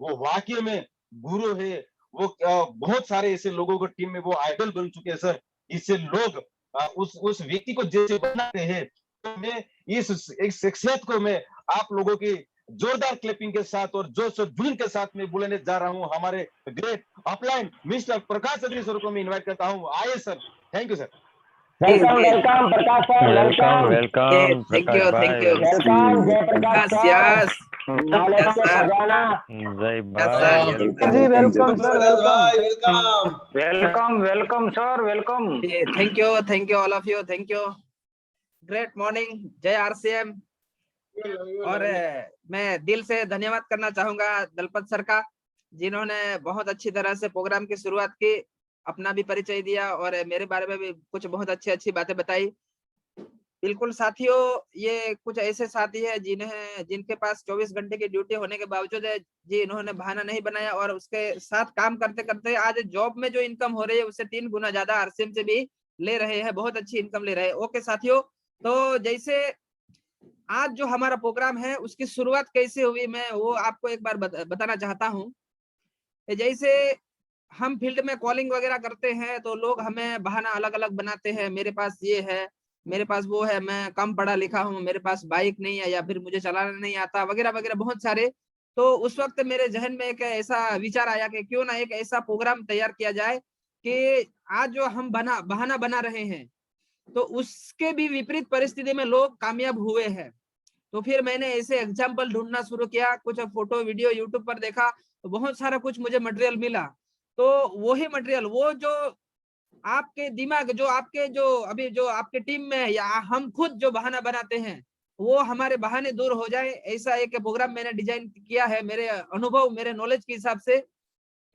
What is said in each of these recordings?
वो वाकई में गुरु है। वो बहुत सारे ऐसे लोगों को टीम में वो आइडल बन चुके हैं सर। इससे लोग उस व्यक्ति को जैसे बनाते हैं, तो मैं इस शख्सियत को मैं आप लोगों की जोरदार क्लैपिंग के साथ और जोश और जुनून के साथ मैं बुलाने जा रहा हूँ। हमारे ग्रेट अपलाइन मिस्टर प्रकाश अग्नि सर को मैं इनवाइट करता हूँ। आइए sir. Thank you sir. Welcome welcome Prakash sir, welcome welcome welcome thank Prakash you भाई, welcome Jayaprakash yes sir, yes knowledge के सर खजाना। जय यस भाई। Sir ji welcome sir, welcome welcome. Welcome welcome sir, welcome. Thank you all of you, thank you. Great morning, जय आरसीएम। और मैं दिल से धन्यवाद करना चाहूंगा दलपत सर का, जिन्होंने बहुत अच्छी तरह से प्रोग्राम की शुरुआत की, अपना भी परिचय दिया और मेरे बारे में भी कुछ बहुत अच्छी बातें बताई। बिल्कुल साथियों, ये कुछ ऐसे साथी है जिनके पास 24 घंटे की ड्यूटी होने के बावजूद है जी, इन्होंने बहाना नहीं बनाया और उसके साथ काम करते करते आज जॉब में जो इनकम हो रही है उससे 3 गुना ज्यादा आरसीएम से भी ले रहे हैं, बहुत अच्छी इनकम ले रहे हैं। ओके साथियों, तो जैसे आज जो हमारा प्रोग्राम है उसकी शुरुआत कैसे हुई, मैं वो आपको एक बार बताना चाहता हूँ। जैसे हम फील्ड में कॉलिंग वगैरह करते हैं तो लोग हमें बहाना अलग अलग बनाते हैं, मेरे पास ये है, मेरे पास वो है, मैं कम पढ़ा लिखा हूँ, मेरे पास बाइक नहीं है, या फिर मुझे चलाना नहीं आता, वगैरह वगैरह बहुत सारे। तो उस वक्त मेरे जहन में एक ऐसा विचार आया कि क्यों ना एक ऐसा प्रोग्राम तैयार किया जाए कि आज जो हम बहाना बना रहे हैं तो उसके भी विपरीत परिस्थिति में लोग कामयाब हुए हैं। तो फिर मैंने ऐसे एग्जाम्पल ढूंढना शुरू किया, कुछ फोटो वीडियो यूट्यूब पर देखा, तो बहुत सारा कुछ मुझे मटेरियल मिला। तो वही मटेरियल, वो जो आपके दिमाग, जो आपके जो अभी जो आपके टीम में है या हम खुद जो बहाना बनाते हैं, वो हमारे बहाने दूर हो जाए, ऐसा एक प्रोग्राम मैंने डिजाइन किया है मेरे अनुभव, मेरे नॉलेज के हिसाब से।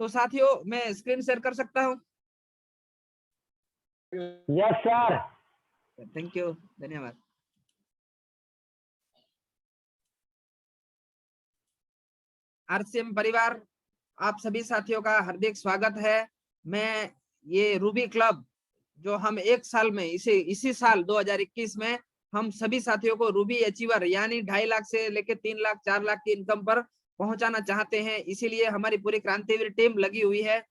तो साथियों, मैं स्क्रीन शेयर कर सकता हूँ? Yes sir. थैंक यू, धन्यवाद। आरसीएम परिवार, आप सभी साथियों का हार्दिक स्वागत है। मैं ये रूबी क्लब जो हम एक साल में इसी साल 2021 में हम सभी साथियों को रूबी अचीवर यानी 2.5 लाख से लेकर 3 लाख 4 लाख की इनकम पर पहुंचाना चाहते हैं, इसीलिए हमारी पूरी क्रांतिवीर टीम लगी हुई है।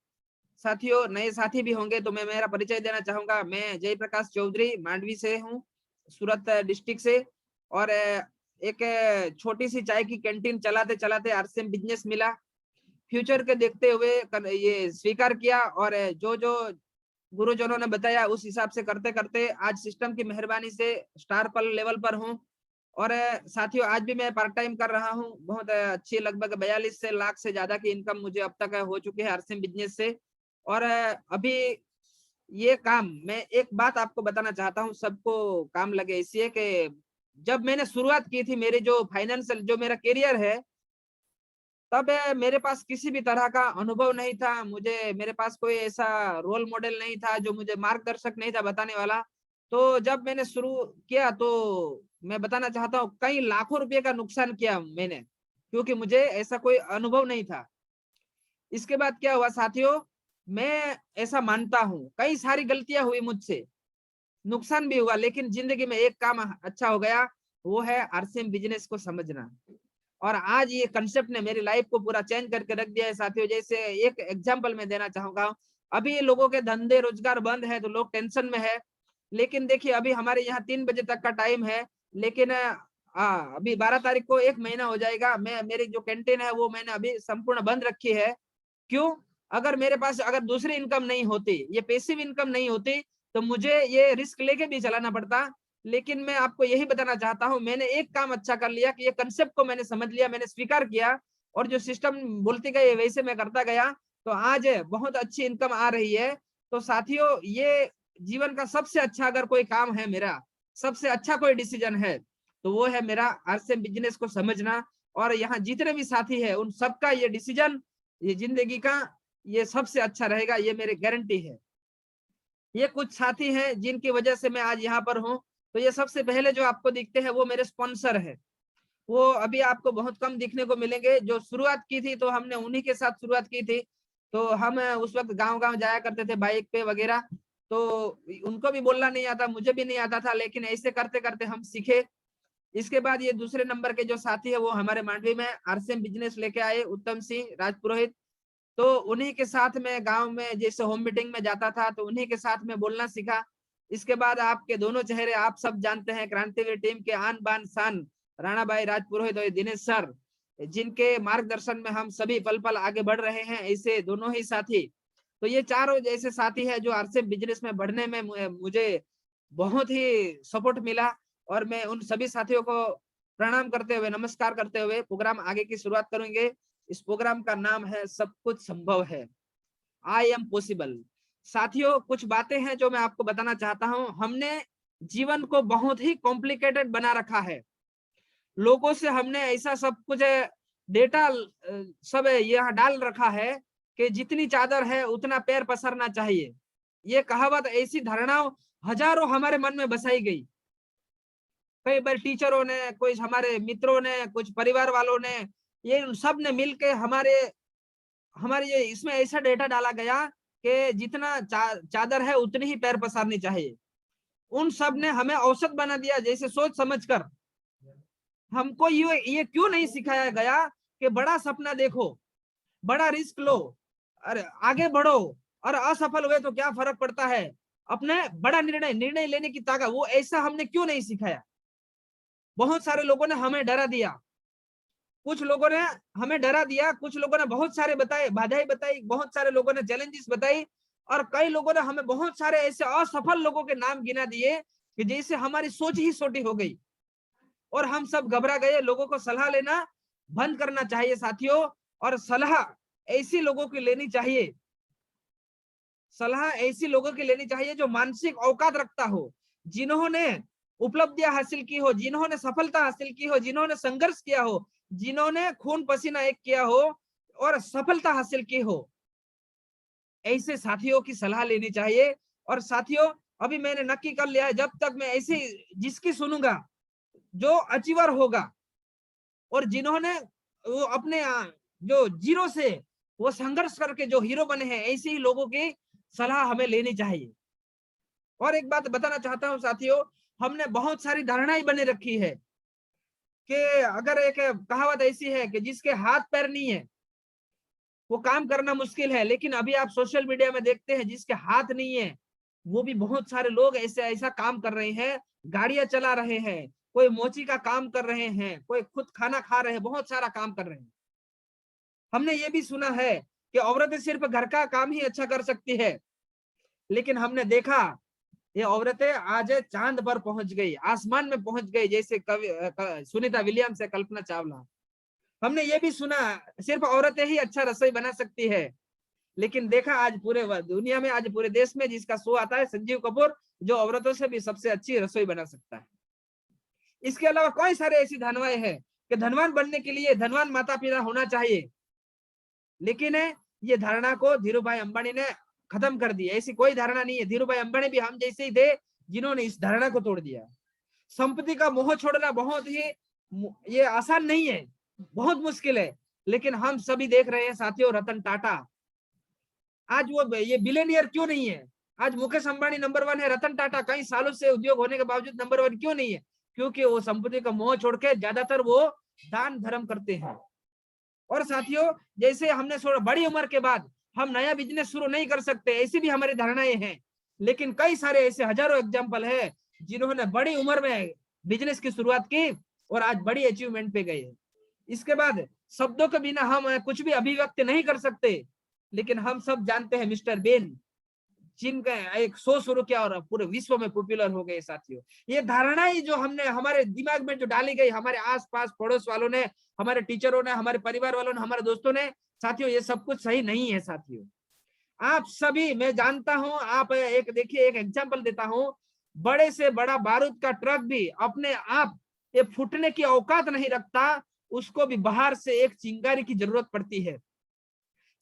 साथियों, नए साथी भी होंगे तो मैं मेरा परिचय देना चाहूंगा। मैं जयप्रकाश चौधरी मांडवी से हूँ, सूरत डिस्ट्रिक्ट से, और एक छोटी सी चाय की कैंटीन चलाते चलाते आरसीएम बिजनेस मिला। फ्यूचर के देखते हुए ये स्वीकार किया और जो जो गुरुजनों ने बताया उस हिसाब से करते करते आज सिस्टम की मेहरबानी से स्टार पर लेवल पर हूँ। और साथियों, आज भी मैं पार्ट टाइम कर रहा हूँ, बहुत अच्छी, लगभग 42 से लाख से ज्यादा की इनकम मुझे अब तक हो चुकी है आरसीएम बिजनेस से। और अभी ये काम, मैं एक बात आपको बताना चाहता हूँ, सबको काम लगे इसलिए कि जब मैंने शुरुआत की थी, मेरे जो फाइनेंशियल जो मेरा करियर है, तब मेरे पास किसी भी तरह का अनुभव नहीं था, मेरे पास कोई ऐसा रोल मॉडल नहीं था, जो मुझे मार्गदर्शक नहीं था बताने वाला। तो जब मैंने शुरू किया तो मैं बताना चाहता हूँ कई लाखों रुपए का नुकसान किया मैंने, क्योंकि मुझे ऐसा कोई अनुभव नहीं था। इसके बाद क्या हुआ साथियों, मैं ऐसा मानता हूँ कई सारी गलतियां हुई मुझसे, नुकसान भी हुआ, लेकिन जिंदगी में एक काम अच्छा हो गया, वो है आरसीएम बिजनेस को समझना। और आज ये कंसेप्ट ने मेरी लाइफ को पूरा चेंज करके रख दिया है साथियों। जैसे एक एग्जांपल मैं देना चाहूंगा, अभी ये लोगों के धंधे रोजगार बंद है तो लोग टेंशन में है, लेकिन देखिए अभी हमारे यहाँ 3 बजे तक का टाइम है, लेकिन अभी 12 तारीख को 1 महीना हो जाएगा, मैं मेरी जो कैंटीन है वो मैंने अभी संपूर्ण बंद रखी है। क्यों? अगर मेरे पास अगर दूसरी इनकम नहीं होती, ये पैसिव इनकम नहीं होती, तो मुझे ये रिस्क लेके भी चलाना पड़ता। लेकिन मैं आपको यही बताना चाहता हूँ, मैंने एक काम अच्छा कर लिया कि ये कंसेप्ट को मैंने समझ लिया, मैंने स्वीकार किया, और जो सिस्टम बोलती गई वैसे मैं करता गया, तो आज बहुत अच्छी इनकम आ रही है। तो साथियों, ये जीवन का सबसे अच्छा अगर कोई काम है मेरा, सबसे अच्छा कोई डिसीजन है, तो वो है मेरा आरसीएम बिजनेस को समझना। और यहाँ जितने भी साथी है उन सबका ये डिसीजन, ये जिंदगी का, ये सबसे अच्छा रहेगा, ये मेरी गारंटी है। ये कुछ साथी हैं जिनकी वजह से मैं आज यहाँ पर हूँ। तो ये सबसे पहले जो आपको दिखते हैं वो मेरे स्पॉन्सर है, वो अभी आपको बहुत कम दिखने को मिलेंगे। जो शुरुआत की थी तो हमने उन्हीं के साथ शुरुआत की थी, तो हम उस वक्त गांव गांव जाया करते थे बाइक पे वगैरह, तो उनको भी बोलना नहीं आता, मुझे भी नहीं आता था, लेकिन ऐसे करते करते हम सीखे। इसके बाद ये दूसरे नंबर के जो साथी है वो हमारे मांडवी में आरसीएम बिजनेस लेके आए, उत्तम सिंह राजपुरोहित। तो उन्हीं के साथ में गांव में जैसे होम मीटिंग में जाता था तो उन्हीं के साथ में बोलना सीखा। इसके बाद आपके दोनों चेहरे आप सब जानते हैं, क्रांतिवीर टीम के आन बान शान राणा भाई राजपुरोहित और दिनेश सर, जिनके मार्गदर्शन में हम सभी पल पल आगे बढ़ रहे हैं, ऐसे दोनों ही साथी। तो ये चारों ऐसे साथी है जो आरसीएम बिजनेस में बढ़ने में मुझे बहुत ही सपोर्ट मिला, और मैं उन सभी साथियों को प्रणाम करते हुए, नमस्कार करते हुए प्रोग्राम आगे की शुरुआत करेंगे। इस प्रोग्राम का नाम है सब कुछ संभव है, आई एम पॉसिबल। साथियों, कुछ बातें हैं जो मैं आपको बताना चाहता हूं। हमने जीवन को बहुत ही कॉम्प्लिकेटेड बना रखा है। लोगों से हमने ऐसा सब कुछ डेटा सब यहाँ डाल रखा है कि जितनी चादर है उतना पैर पसरना चाहिए। ये कहावत, ऐसी धारणाओं हजारों हमारे मन में बसाई गई। कई बार टीचरों ने, कोई हमारे मित्रों ने, कुछ परिवार वालों ने, ये सब ने मिलके हमारे ये इसमें ऐसा डेटा डाला गया कि जितना चादर है उतनी ही पैर पसारनी चाहिए। उन सब ने हमें औसत बना दिया, जैसे सोच समझकर। हमको ये क्यों नहीं सिखाया गया कि बड़ा सपना देखो, बड़ा रिस्क लो, अरे आगे बढ़ो, और असफल हुए तो क्या फर्क पड़ता है, अपने बड़ा निर्णय लेने की ताकत, वो ऐसा हमने क्यों नहीं सिखाया। बहुत सारे लोगों ने हमें डरा दिया, कुछ लोगों ने हमें डरा दिया, कुछ लोगों ने बहुत सारे बताए, बाधाएं बताई, बहुत सारे लोगों ने चैलेंजेस बताई, और कई लोगों ने हमें बहुत सारे ऐसे असफल लोगों के नाम गिना दिए कि जैसे हमारी सोच ही छोटी हो गई और हम सब घबरा गए। लोगों को सलाह लेना बंद करना चाहिए साथियों, और सलाह ऐसी लोगों की लेनी चाहिए, सलाह ऐसी लोगों की लेनी चाहिए जो मानसिक औकात रखता हो, जिन्होंने उपलब्धियां हासिल की हो, जिन्होंने सफलता हासिल की हो, जिन्होंने संघर्ष किया हो, जिन्होंने खून पसीना एक किया हो और सफलता हासिल की हो, ऐसे साथियों की सलाह लेनी चाहिए। और साथियों, अभी मैंने नक्की कर लिया है, जब तक मैं ऐसे जिसकी सुनूंगा जो अचीवर होगा और जिन्होंने वो अपने जो जीरो से वो संघर्ष करके जो हीरो बने हैं, ऐसे ही लोगों की सलाह हमें लेनी चाहिए। और एक बात बताना चाहता हूं साथियों, हमने बहुत सारी धारणाएं बने रखी है कि अगर एक कहावत ऐसी है कि जिसके हाथ पैर नहीं है वो काम करना मुश्किल है, लेकिन अभी आप सोशल मीडिया में देखते हैं जिसके हाथ नहीं है वो भी बहुत सारे लोग ऐसा काम कर रहे हैं, गाड़ियां चला रहे हैं, कोई मोची का काम कर रहे हैं, कोई खुद खाना खा रहे हैं, बहुत सारा काम कर रहे हैं। हमने ये भी सुना है कि औरतें सिर्फ घर का काम ही अच्छा कर सकती है, लेकिन हमने देखा ये औरतें आज चांद पर पहुंच गई, आसमान में पहुंच गई, जैसे सुनीता विलियम्स है, कल्पना चावला। हमने ये भी सुना सिर्फ औरतें ही अच्छा रसोई बना सकती है, लेकिन देखा आज पूरे दुनिया में, आज पूरे देश में जिसका शो आता है संजीव कपूर, जो औरतों से भी सबसे अच्छी रसोई बना सकता है। इसके अलावा कई सारे ऐसी धारणाएं हैं कि धनवान बनने के लिए धनवान माता पिता होना चाहिए, लेकिन ये धारणा को धीरू भाई अंबानी ने खत्म कर दिया। ऐसी कोई धारणा नहीं है, धीरू भाई अंबानी भी हम जैसे ही थे जिन्होंने इस धारणा को तोड़ दिया। संपत्ति का मोह छोड़ना बहुत ही ये आसान नहीं है, बहुत मुश्किल है, लेकिन हम सभी देख रहे हैं साथियों, रतन टाटा आज वो ये बिलियनियर क्यों नहीं है। आज मुकेश अंबानी नंबर 1 है, रतन टाटा कई सालों से उद्योग होने के बावजूद नंबर 1 क्यों नहीं है, क्योंकि वो संपत्ति का मोह छोड़ के ज्यादातर वो दान धर्म करते हैं। और साथियों, जैसे हमने बड़ी उम्र के बाद हम नया बिजनेस शुरू नहीं कर सकते, ऐसी भी हमारी धारणाएं हैं, लेकिन कई सारे ऐसे हजारों एग्जाम्पल है जिन्होंने बड़ी उम्र में बिजनेस की शुरुआत की और आज बड़ी अचीवमेंट पे गए। इसके बाद शब्दों के बिना हम कुछ भी अभिव्यक्त नहीं कर सकते, लेकिन हम सब जानते हैं मिस्टर बेन, जिनका एक शो शुरू किया और पूरे विश्व में पॉपुलर हो गए। साथियों, ये धारणाएं जो हमने हमारे दिमाग में जो डाली गई, हमारे आसपास पड़ोस वालों ने, हमारे टीचरों ने, हमारे परिवार वालों ने, हमारे दोस्तों ने, साथियों ये सब कुछ सही नहीं है। साथियों, आप सभी, मैं जानता हूं, आप एक देखिए, एक एग्जांपल देता हूं, बड़े से बड़ा बारूद का ट्रक भी अपने आप ये फूटने की औकात नहीं रखता, उसको भी बाहर से एक चिंगारी की जरूरत पड़ती है।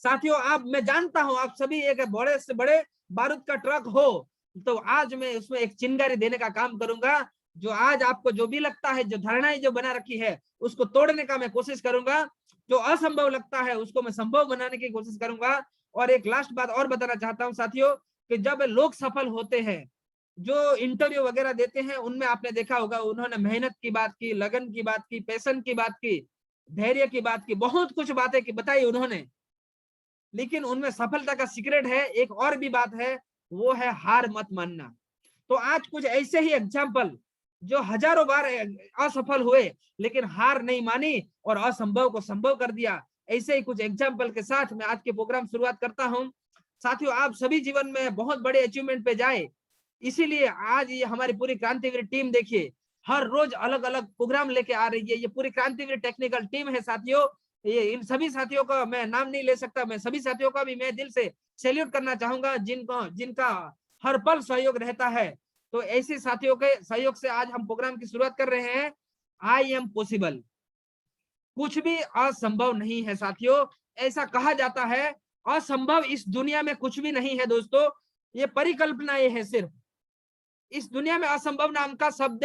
साथियों, आप, मैं जानता हूं आप सभी एक बड़े से बड़े बारूद का ट्रक हो, तो आज मैं उसमें एक चिंगारी देने का काम करूंगा। जो आज आपको जो भी लगता है, जो धारणाएं जो बना रखी है, उसको तोड़ने का मैं कोशिश करूंगा। जो असंभव लगता है उसको मैं संभव बनाने की कोशिश करूंगा। और एक लास्ट बात और बताना चाहता हूं साथियों, कि जब लोग सफल होते हैं जो इंटरव्यू वगैरह देते हैं उनमें आपने देखा होगा, उन्होंने मेहनत की बात की, लगन की बात की, पैशन की बात की, धैर्य की बात की, बहुत कुछ बातें की बताई उन्होंने। लेकिन उनमें सफलता का सीक्रेट है, एक और भी बात है, वो है हार मत मानना। तो आज कुछ ऐसे ही एग्जाम्पल जो हजारों बार असफल हुए लेकिन हार नहीं मानी और असंभव को संभव कर दिया, ऐसे ही कुछ एग्जाम्पल के साथ मैं आज के प्रोग्राम शुरुआत करता हूं। साथियों, आप सभी जीवन में बहुत बड़े अचीवमेंट पे जाए, इसीलिए आज ये हमारी पूरी क्रांतिवीर टीम देखिए हर रोज अलग अलग प्रोग्राम लेके आ रही है। ये पूरी क्रांतिवीर टेक्निकल टीम है साथियों। ये इन सभी साथियों का मैं नाम नहीं ले सकता, मैं सभी साथियों का भी मैं दिल से सैल्यूट करना चाहूंगा जिनका हर पल सहयोग रहता है। तो ऐसे साथियों के सहयोग से आज हम प्रोग्राम की शुरुआत कर रहे हैं। आई एम पॉसिबल, कुछ भी असंभव नहीं है साथियों। ऐसा कहा जाता है असंभव इस दुनिया में कुछ भी नहीं है दोस्तों, ये परिकल्पना ये है सिर्फ। इस दुनिया में असंभव नाम का शब्द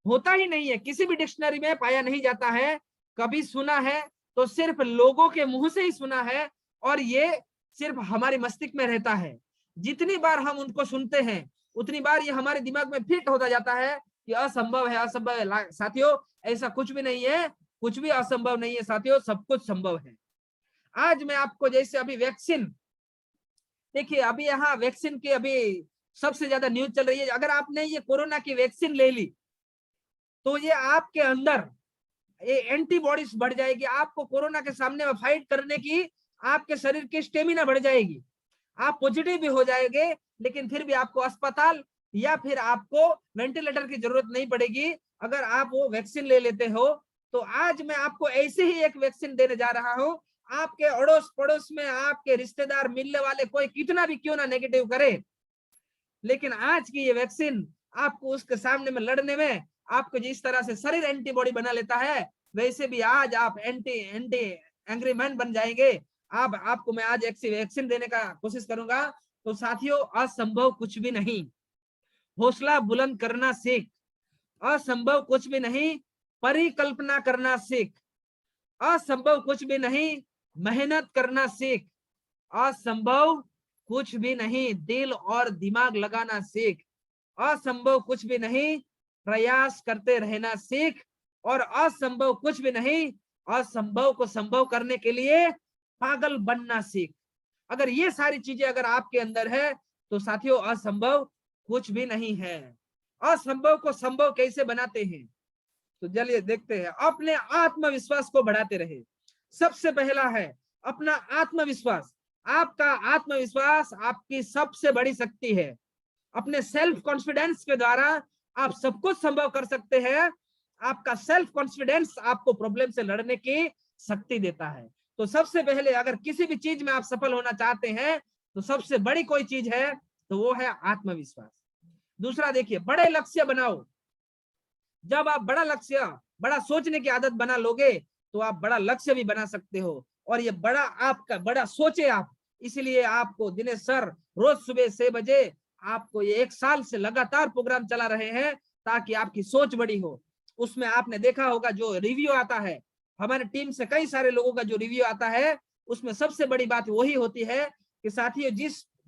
होता ही नहीं है, किसी भी डिक्शनरी में पाया नहीं जाता है। कभी सुना है तो सिर्फ लोगों के मुंह से ही सुना है, और ये सिर्फ हमारे मस्तिष्क में रहता है। जितनी बार हम उनको सुनते हैं उतनी बार ये हमारे दिमाग में फिट होता जाता है कि असंभव है, असंभव है। साथियों, ऐसा कुछ भी नहीं है, कुछ भी असंभव नहीं है साथियों, सब कुछ संभव है। आज मैं आपको जैसे अभी वैक्सीन, देखिए अभी यहाँ वैक्सीन की अभी सबसे ज्यादा न्यूज चल रही है। अगर आपने ये कोरोना की वैक्सीन ले ली तो ये आपके अंदर ये एंटीबॉडीज बढ़ जाएगी, आपको कोरोना के सामने में फाइट करने की आपके शरीर की स्टेमिना बढ़ जाएगी, आप पॉजिटिव भी हो जाएंगे। लेकिन फिर भी आपको अस्पताल या फिर आपको वेंटिलेटर की जरूरत नहीं पड़ेगी अगर आप वो वैक्सीन ले लेते हो। तो आज मैं आपको ऐसे ही एक वैक्सीन देने जा रहा हूं। आपके अड़ोस पड़ोस में आपके रिश्तेदार मिलने वाले कोई कितना भी क्यों ना नेगेटिव करे, लेकिन आज की ये वैक्सीन आपको उसके सामने में लड़ने में, आपको जिस तरह से शरीर एंटीबॉडी बना लेता है वैसे भी आज आप एंटी एंटी एंग्री मैन बन जाएंगे। आपको मैं आज एक वैक्सीन देने का कोशिश करूंगा। तो साथियों, असंभव कुछ भी नहीं, हौसला बुलंद करना सीख। असंभव कुछ भी नहीं, परिकल्पना करना सीख। असंभव कुछ भी नहीं, मेहनत करना सीख। असंभव कुछ भी नहीं, दिल और दिमाग लगाना सीख। असंभव कुछ भी नहीं, प्रयास करते रहना सीख। और असंभव कुछ भी नहीं, असंभव को संभव करने के लिए पागल बनना सीख। अगर ये सारी चीजें अगर आपके अंदर है तो साथियों, असंभव कुछ भी नहीं है। असंभव को संभव कैसे बनाते हैं, तो चलिए देखते हैं। अपने आत्मविश्वास को बढ़ाते रहे। सबसे पहला है अपना आत्मविश्वास। आपका आत्मविश्वास आपकी सबसे बड़ी शक्ति है। अपने सेल्फ कॉन्फिडेंस के द्वारा आप सब कुछ संभव कर सकते हैं। आपका सेल्फ कॉन्फिडेंस आपको प्रॉब्लम से लड़ने की शक्ति देता है। तो सबसे पहले अगर किसी भी चीज में आप सफल होना चाहते हैं तो सबसे बड़ी कोई चीज है तो वो है आत्मविश्वास। दूसरा देखिए, बड़े लक्ष्य बनाओ। जब आप बड़ा लक्ष्य, बड़ा सोचने की आदत बना लोगे तो आप बड़ा लक्ष्य भी बना सकते हो। और ये बड़ा आपका बड़ा सोचे आप, इसलिए आपको दिनेश सर रोज सुबह 6 बजे आपको ये 1 साल से लगातार प्रोग्राम चला रहे हैं ताकि आपकी सोच बड़ी हो। उसमें आपने देखा होगा जो रिव्यू आता है, हमारे टीम से कई सारे लोगों का जो रिव्यू आता है, उसमें सबसे बड़ी बात वही होती है कि साथियों,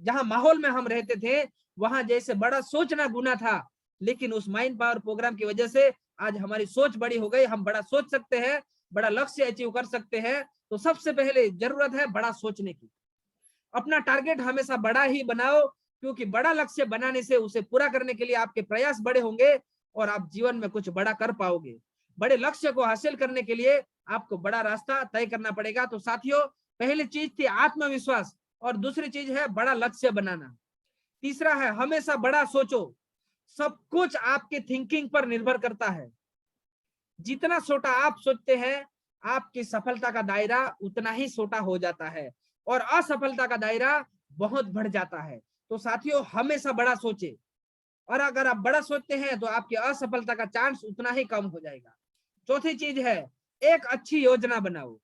जहां माहौल में हम रहते थे वहां जैसे बड़ा सोचना गुना था, लेकिन उस माइंड पावर प्रोग्राम की वजह से आज हमारी सोच बड़ी हो गई। हम बड़ा सोच सकते हैं, बड़ा लक्ष्य अचीव कर सकते हैं। तो सबसे पहले जरूरत है बड़ा सोचने की। अपना टारगेट हमेशा बड़ा ही बनाओ, क्योंकि बड़ा लक्ष्य बनाने से उसे पूरा करने के लिए आपके प्रयास बड़े होंगे और आप जीवन में कुछ बड़ा कर पाओगे। बड़े लक्ष्य को हासिल करने के लिए आपको बड़ा रास्ता तय करना पड़ेगा। तो साथियों, पहली चीज थी आत्मविश्वास और दूसरी चीज है बड़ा लक्ष्य बनाना। तीसरा है हमेशा बड़ा सोचो। सब कुछ आपके थिंकिंग पर निर्भर करता है। जितना छोटा आप सोचते हैं आपकी सफलता का दायरा उतना ही छोटा हो जाता है और असफलता का दायरा बहुत बढ़ जाता है। तो साथियों, हमेशा बड़ा सोचे, और अगर आप बड़ा सोचते हैं तो आपकी असफलता का चांस उतना ही कम हो जाएगा। चौथी चीज है एक अच्छी योजना बनाओ।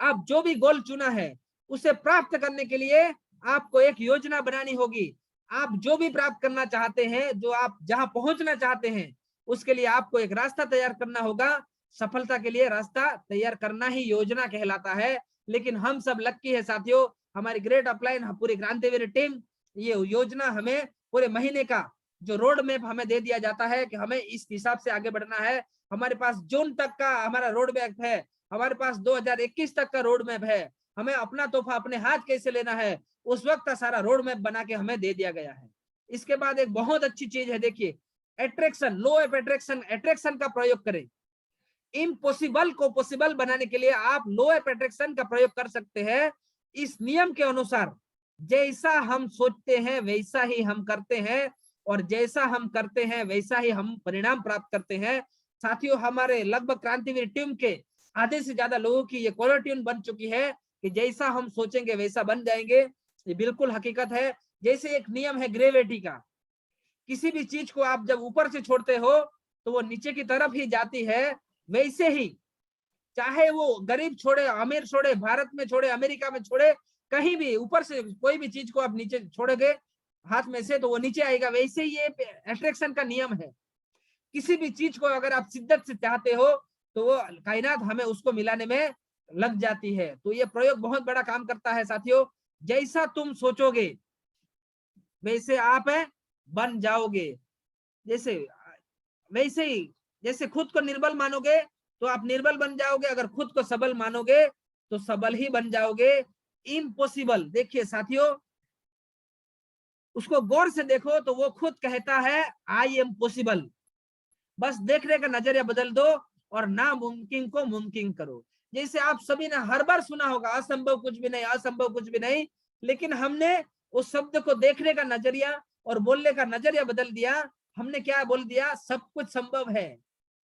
आप जो भी गोल चुना है उसे प्राप्त करने के लिए आपको एक योजना बनानी होगी। आप जो भी प्राप्त करना चाहते हैं, जो आप जहां पहुंचना चाहते हैं, उसके लिए आपको एक रास्ता तैयार करना होगा। सफलता के लिए रास्ता तैयार करना ही योजना कहलाता है। लेकिन हम सब लक्की है साथियों, हमारी ग्रेट अपलाइन पूरी क्रांतिवीर टीम ये योजना हमें पूरे महीने का जो रोड मैप हमें दे दिया जाता है कि हमें इस हिसाब से आगे बढ़ना है। हमारे पास जून तक का हमारा रोड मैप है, हमारे पास 2021 तक का रोड मैप है, हमें अपना तोहफा अपने हाथ कैसे लेना है, उस वक्त का सारा रोड मैप बना के हमें दे दिया गया है। इसके बाद एक बहुत अच्छी चीज है, देखिए attraction, low of attraction, attraction का प्रयोग करें। इम्पॉसिबल को पॉसिबल बनाने के लिए आप लो ऑफ अट्रैक्शन का प्रयोग कर सकते हैं। इस नियम के अनुसार जैसा हम सोचते हैं वैसा ही हम करते हैं, और जैसा हम करते हैं वैसा ही हम परिणाम प्राप्त करते हैं। साथियों, हमारे लगभग क्रांतिवीर टीम के आधे से ज्यादा लोगों की ये कॉलर ट्यून बन चुकी है कि जैसा हम सोचेंगे वैसा बन जाएंगे। ये बिल्कुल हकीकत है। जैसे एक नियम है ग्रेविटी का, किसी भी चीज को आप जब ऊपर से छोड़ते हो तो वो नीचे की तरफ ही जाती है। वैसे ही चाहे वो गरीब छोड़े, अमीर छोड़े, भारत में छोड़े, अमेरिका में छोड़े, कहीं भी ऊपर से कोई भी चीज को आप नीचे छोड़ोगे हाथ में से तो वो नीचे आएगा। वैसे ही ये अट्रैक्शन का नियम है। किसी भी चीज को अगर आप शिद्दत से चाहते हो तो वो कायनात हमें उसको मिलाने में लग जाती है। तो ये प्रयोग बहुत बड़ा काम करता है साथियों। जैसा तुम सोचोगे वैसे आप बन जाओगे। जैसे वैसे ही जैसे खुद को निर्बल मानोगे तो आप निर्बल बन जाओगे, अगर खुद को सबल मानोगे तो सबल ही बन जाओगे। इम्पॉसिबल, देखिए साथियों, उसको गौर से देखो तो वो खुद कहता है आई एम पॉसिबल। बस देखने का नजरिया बदल दो और नामुमकिन को मुमकिन करो। जैसे आप सभी ने हर बार सुना होगा असंभव कुछ भी नहीं, असंभव कुछ भी नहीं, लेकिन हमने उस शब्द को देखने का नजरिया और बोलने का नजरिया बदल दिया। हमने क्या बोल दिया, सब कुछ संभव है,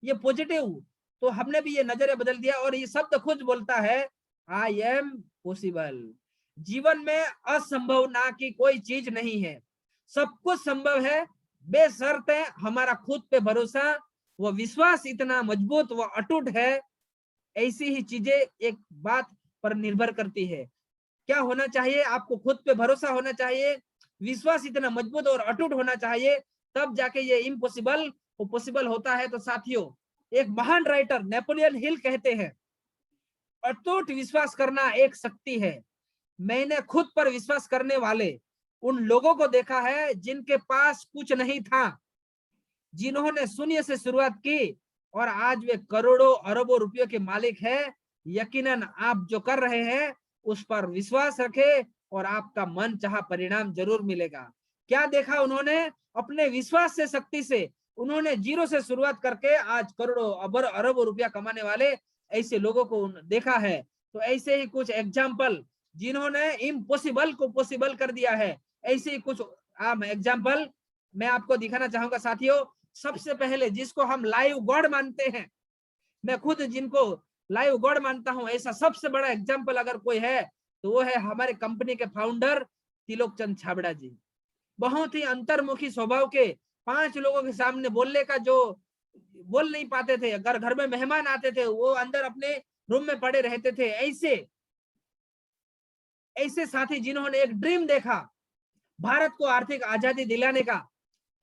ये पॉजिटिव। तो हमने भी ये नजरिया बदल दिया और ये शब्द खुद बोलता है आई एम पॉसिबल। जीवन में असंभव ना की कोई चीज नहीं है, सब कुछ संभव है, बेशर्त हमारा खुद पे भरोसा, वो विश्वास इतना मजबूत व अटूट है। ऐसी ही चीजें एक बात पर निर्भर करती है। क्या होना चाहिए, आपको खुद पे भरोसा होना चाहिए, विश्वास इतना मजबूत और अटूट होना चाहिए, तब जाके ये इम्पॉसिबल वो पॉसिबल होता है। तो साथियों, एक महान राइटर नेपोलियन हिल कहते हैं अटूट विश्वास करना एक शक्ति है। मैंने खुद पर विश्वास करने वाले उन लोगों को देखा है जिनके पास कुछ नहीं था, जिन्होंने शून्य से शुरुआत की और आज वे करोड़ों अरबों रुपयों के मालिक है। यकीनन आप जो कर रहे हैं उस पर विश्वास रखें और आपका मन चाहा परिणाम जरूर मिलेगा। क्या देखा उन्होंने, अपने विश्वास से, शक्ति से उन्होंने जीरो से शुरुआत करके आज करोड़ों अरबों रुपया कमाने वाले ऐसे लोगों को देखा है। तो ऐसे ही कुछ एग्जाम्पल जिन्होंने इम्पॉसिबल को पॉसिबल कर दिया है, ऐसे ही कुछ आम एग्जाम्पल मैं आपको दिखाना चाहूंगा साथियों। सबसे पहले जिसको हम लाइव गॉड मानते हैं, मैं खुद जिनको लाइव गॉड मानता हूं, ऐसा सबसे बड़ा एग्जाम्पल अगर कोई है तो वो है हमारे कंपनी के फाउंडर तिलोक चंद छाबड़ा जी। बहुत ही अंतर्मुखी स्वभाव के, 5 लोगों के सामने बोलने का जो बोल नहीं पाते थे, अगर घर में मेहमान आते थे वो अंदर अपने रूम में पड़े रहते थे। ऐसे साथी जिन्होंने एक ड्रीम देखा भारत को आर्थिक आजादी दिलाने का।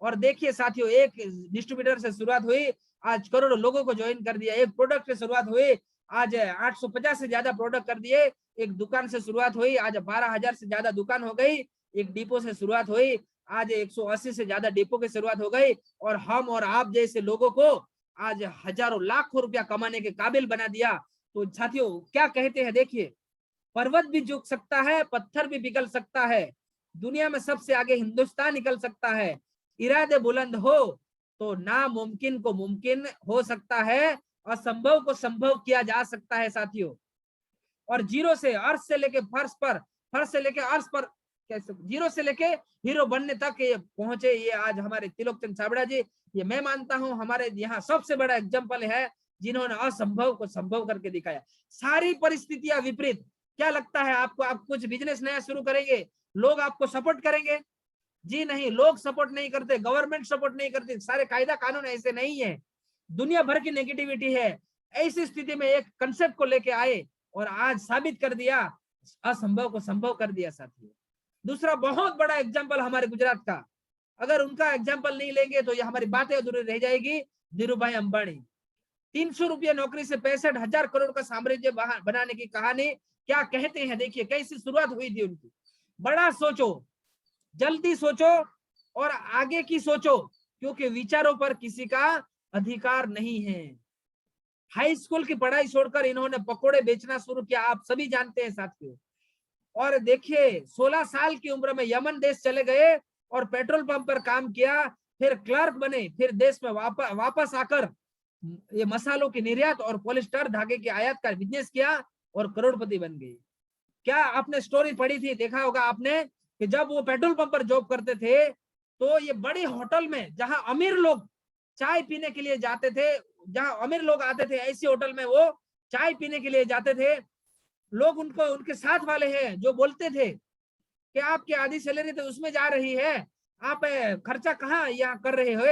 और देखिए साथियों, एक डिस्ट्रीब्यूटर से शुरुआत हुई, आज करोड़ों लोगों को ज्वाइन कर दिया। एक प्रोडक्ट से शुरुआत हुई, आज 850 से ज्यादा प्रोडक्ट कर दिए। एक दुकान से शुरुआत हुई, आज 12,000 से ज्यादा दुकान हो गई। एक डिपो से शुरुआत हुई, आज 180 से ज्यादा डिपो की शुरुआत हो गई। और हम और आप जैसे लोगों को आज हजारों लाखों रुपया कमाने के काबिल बना दिया। तो साथियों क्या कहते हैं, देखिए, पर्वत भी झुक सकता है, पत्थर भी पिघल सकता है, दुनिया में सबसे आगे हिंदुस्तान निकल सकता है। इरादे बुलंद हो तो नामुमकिन को मुमकिन हो सकता है, असंभव को संभव किया जा सकता है साथियों। और जीरो से अर्श से लेके फर्श पर, फर्श से लेके अर्श पर, कैसे जीरो से लेके हीरो बनने तक ये पहुंचे, ये आज हमारे तिलोक चंद छाबड़ा जी, ये मैं मानता हूं हमारे यहाँ सबसे बड़ा एग्जाम्पल है जिन्होंने असंभव को संभव करके दिखाया। सारी परिस्थितियां विपरीत। क्या लगता है आपको, आप कुछ बिजनेस नया शुरू करेंगे, लोग आपको सपोर्ट करेंगे? जी नहीं, लोग सपोर्ट नहीं करते, गवर्नमेंट सपोर्ट नहीं करती, सारे कायदा कानून ऐसे नहीं है, दुनिया भर की नेगेटिविटी है। ऐसी स्थिति में एक कंसेप्ट को लेके आए और आज साबित कर दिया, असंभव को संभव कर दिया साथियों। दूसरा बहुत बड़ा एग्जाम्पल हमारे गुजरात का, अगर उनका एग्जाम्पल नहीं लेंगे तो ये हमारी बातें अधूरी रह जाएगी। धीरूभाई अंबानी, 300 रुपये नौकरी से 65,000 करोड़ का साम्राज्य बनाने की कहानी क्या कहते हैं, देखिए कैसी शुरुआत हुई थी उनकी। बड़ा सोचो, जल्दी सोचो और आगे की सोचो, क्योंकि विचारों पर किसी का अधिकार नहीं है। हाई स्कूल की पढ़ाई छोड़कर इन्होंने पकोड़े बेचना शुरू किया, आप सभी जानते हैं साथियों। और देखिए 16 साल की उम्र में यमन देश चले गए और पेट्रोल पंप पर काम किया, फिर क्लर्क बने, फिर देश में वापस आकर ये मसालों की निर्यात और पॉलिस्टर धागे की आयात का बिजनेस किया और करोड़पति बन गए। क्या आपने स्टोरी पढ़ी थी, देखा होगा आपने कि जब वो पेट्रोल पंप पर जॉब करते थे तो ये बड़ी होटल में जहां अमीर लोग चाय पीने के लिए जाते थे, जहां अमीर लोग आते थे, ऐसी होटल में वो चाय पीने के लिए जाते थे। लोग उनको, उनके साथ वाले हैं जो बोलते थे कि आपकी आधी सैलरी तो उसमें जा रही है, आप खर्चा कहाँ यहाँ कर रहे हो।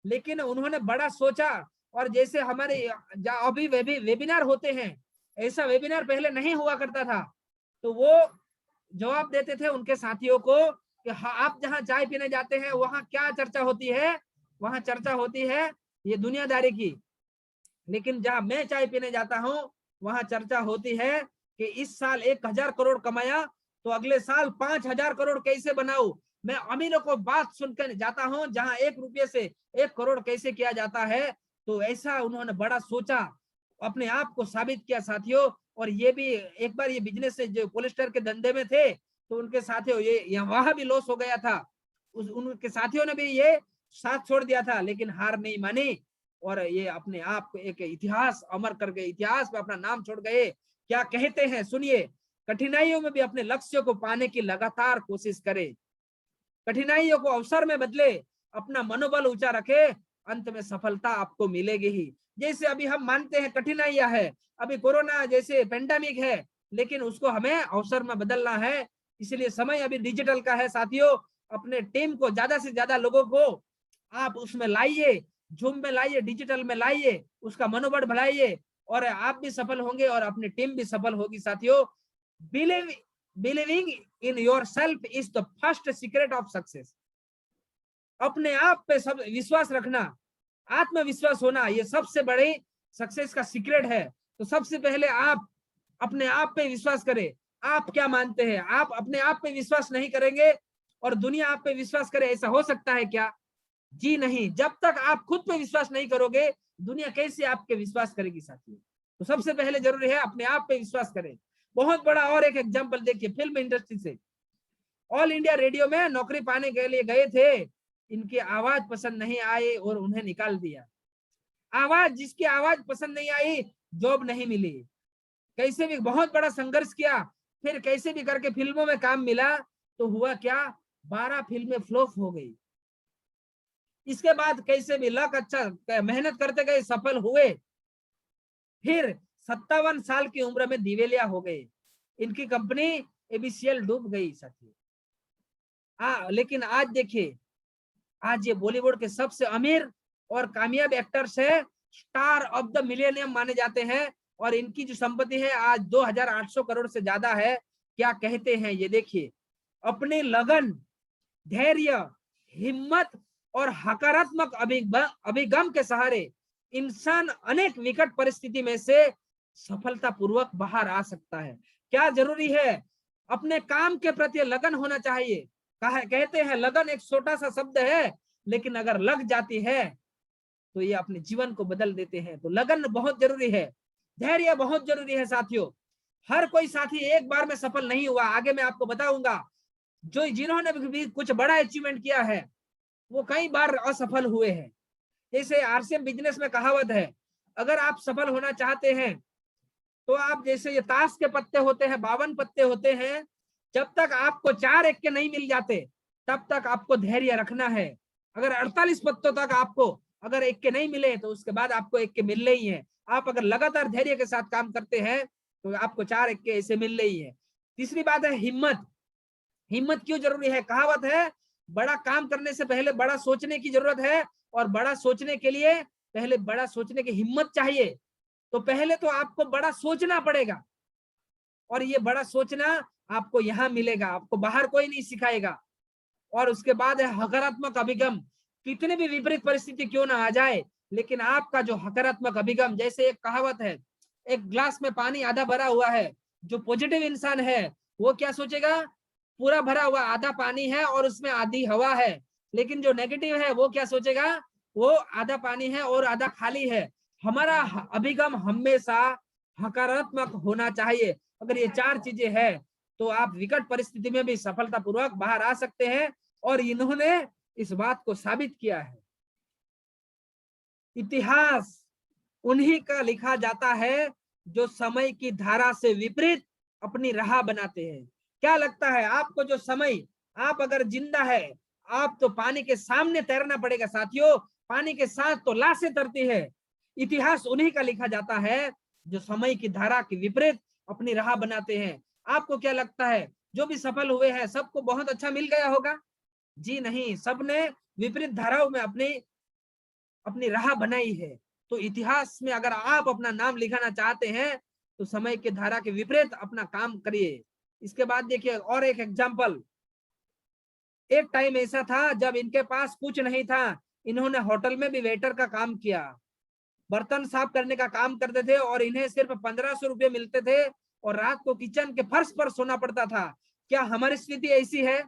लेकिन उन्होंने बड़ा सोचा, और जैसे हमारे अभी वेबिनार होते हैं, ऐसा वेबिनार पहले नहीं हुआ करता था, तो वो जवाब देते थे उनके साथियों को कि आप जहाँ चाय पीने जाते हैं वहां क्या चर्चा होती है, वहां चर्चा होती है ये दुनियादारी की, लेकिन जहां मैं चाय पीने जाता हूँ वहां चर्चा होती है कि इस साल 1000 करोड़ कमाया तो अगले साल 5000 करोड़ कैसे बनाऊं। मैं अमीरों को बात सुनकर जाता हूं जहां 1 रुपये से 1 करोड़ कैसे किया जाता है। तो ऐसा उन्होंने बड़ा सोचा, अपने आप को साबित किया साथियों। और ये भी एक बार ये बिजनेस से जो पॉलिस्टर के धंधे में थे तो उनके साथियों ये वहां भी लॉस हो गया था, उनके साथियों ने भी ये साथ छोड़ दिया था, लेकिन हार नहीं मानी और ये अपने आप को एक इतिहास अमर कर गए, इतिहास में अपना नाम छोड़ गए। क्या कहते हैं सुनिए, कठिनाइयों में भी अपने लक्ष्य को पाने की लगातार कोशिश करें, कठिनाइयों को अवसर में बदले, अपना मनोबल ऊंचा रखे, अंत में सफलता आपको मिलेगी ही। जैसे अभी हम मानते हैं कठिनाइयां है, अभी कोरोना जैसे पेंडेमिक है, लेकिन उसको हमें अवसर में बदलना है। इसलिए समय अभी डिजिटल का है साथियों, अपने टीम को ज्यादा से ज्यादा लोगों को आप उसमें लाइए, जूम में लाइए, डिजिटल में लाइए, उसका मनोबल बढ़ाइए और आप भी सफल होंगे और अपनी टीम भी सफल होगी साथियों। Believing in your self is the first secret of success. अपने आप पे सब विश्वास रखना, आत्मविश्वास होना, ये सबसे बड़ी सक्सेस का सीक्रेट है। तो सबसे पहले आप अपने आप पे विश्वास करें। आप क्या मानते हैं, आप अपने आप पे विश्वास नहीं करेंगे और दुनिया आप पे विश्वास करे, ऐसा हो सकता है क्या? जी नहीं। जब तक आप खुद पे विश्वास नहीं करोगे दुनिया कैसे आपके विश्वास करेगी साथियों। तो सबसे पहले जरूरी है अपने आप पे विश्वास करें। बहुत बड़ा और एक एग्जांपल देखिए, फिल्म इंडस्ट्री से। ऑल इंडिया रेडियो में नौकरी पाने के लिए गए थे, इनकी आवाज पसंद नहीं आई और उन्हें निकाल दिया। आवाज, जिसकी आवाज पसंद नहीं आई जॉब नहीं मिली। कैसे भी बहुत बड़ा संघर्ष किया, फिर कैसे भी करके फिल्मों में काम मिला, तो हुआ क्या, 12 फिल्में फ्लॉप हो गई। इसके बाद कैसे भी लक अच्छा, मेहनत करते गए, सफल हुए, फिर 57 साल की उम्र में दिवेलिया हो गए, इनकी कंपनी एबीसीएल डूब गई साथियों। लेकिन आज देखिए, आज ये बॉलीवुड के सबसे अमीर और कामयाब एक्टर्स है, स्टार ऑफ द मिलेनियम माने जाते हैं और इनकी जो संपत्ति है आज 2800 करोड़ से ज्यादा है। क्या कहते हैं ये देखिए, अपने लगन, धैर्य, हिम्मत और हकारात्मक अभिगम के सहारे इंसान अनेक विकट परिस्थिति में से सफलता पूर्वक बाहर आ सकता है। क्या जरूरी है, अपने काम के प्रति लगन होना चाहिए। कहते हैं लगन एक छोटा सा शब्द है, लेकिन अगर लग जाती है तो ये अपने जीवन को बदल देते हैं। तो लगन बहुत जरूरी है, धैर्य बहुत जरूरी है साथियों। हर कोई साथी एक बार में सफल नहीं हुआ, आगे मैं आपको बताऊंगा। जिन्होंने भी कुछ बड़ा अचीवमेंट किया है वो कई बार असफल हुए हैं। जैसे आरसीएम बिजनेस में कहावत है, अगर आप सफल होना चाहते हैं तो आप, जैसे ये ताश के पत्ते होते हैं, 52 पत्ते होते हैं, जब तक आपको 4 एक के नहीं मिल जाते तब तक आपको धैर्य रखना है। अगर 48 पत्तों तक आपको अगर एक के नहीं मिले तो उसके बाद आपको एक के मिलने ही है। आप अगर लगातार धैर्य के साथ काम करते हैं तो आपको 4 एक के ऐसे मिलने ही है। तीसरी बात है हिम्मत। हिम्मत क्यों जरूरी है? कहावत है, बड़ा काम करने से पहले बड़ा सोचने की जरूरत है और बड़ा सोचने के लिए पहले बड़ा सोचने की हिम्मत चाहिए। तो पहले तो आपको बड़ा सोचना पड़ेगा और ये बड़ा सोचना आपको यहाँ मिलेगा, आपको बाहर कोई नहीं सिखाएगा। और उसके बाद है हकारात्मक अभिगम। कितने भी विपरीत परिस्थिति क्यों ना आ जाए, लेकिन आपका जो हकारात्मक अभिगम, जैसे एक कहावत है, एक ग्लास में पानी आधा भरा हुआ है, जो पॉजिटिव इंसान है वो क्या सोचेगा, पूरा भरा हुआ आधा पानी है और उसमें आधी हवा है। लेकिन जो नेगेटिव है वो क्या सोचेगा, वो आधा पानी है और आधा खाली है। हमारा अभिगम हमेशा सकारात्मक होना चाहिए। अगर ये चार चीजें हैं तो आप विकट परिस्थिति में भी सफलतापूर्वक बाहर आ सकते हैं, और इन्होंने इस बात को साबित किया है। इतिहास उन्हीं का लिखा जाता है जो समय की धारा से विपरीत अपनी राह बनाते हैं। क्या लगता है आपको, जो समय, आप अगर जिंदा है, आप तो पानी के सामने तैरना पड़ेगा साथियों, पानी के साथ तो लाशें तरती है। इतिहास उन्हीं का लिखा जाता है जो समय की धारा के विपरीत अपनी राह बनाते हैं। आपको क्या लगता है, जो भी सफल हुए हैं सबको बहुत अच्छा मिल गया होगा? जी नहीं, सबने विपरीत धाराओं में अपनी अपनी राह बनाई है। तो इतिहास में अगर आप अपना नाम लिखाना चाहते हैं तो समय के धारा के विपरीत अपना काम करिए। इसके बाद देखिए और एक एग्जाम्पल। एक टाइम ऐसा था जब इनके पास कुछ नहीं था, इन्होंने होटल में भी वेटर का काम किया, बर्तन साफ करने का काम करते थे, और इन्हें सिर्फ 1500 रुपये मिलते थे, और रात को किचन के फर्श पर सोना पड़ता था। क्या हमारी स्थिति ऐसी है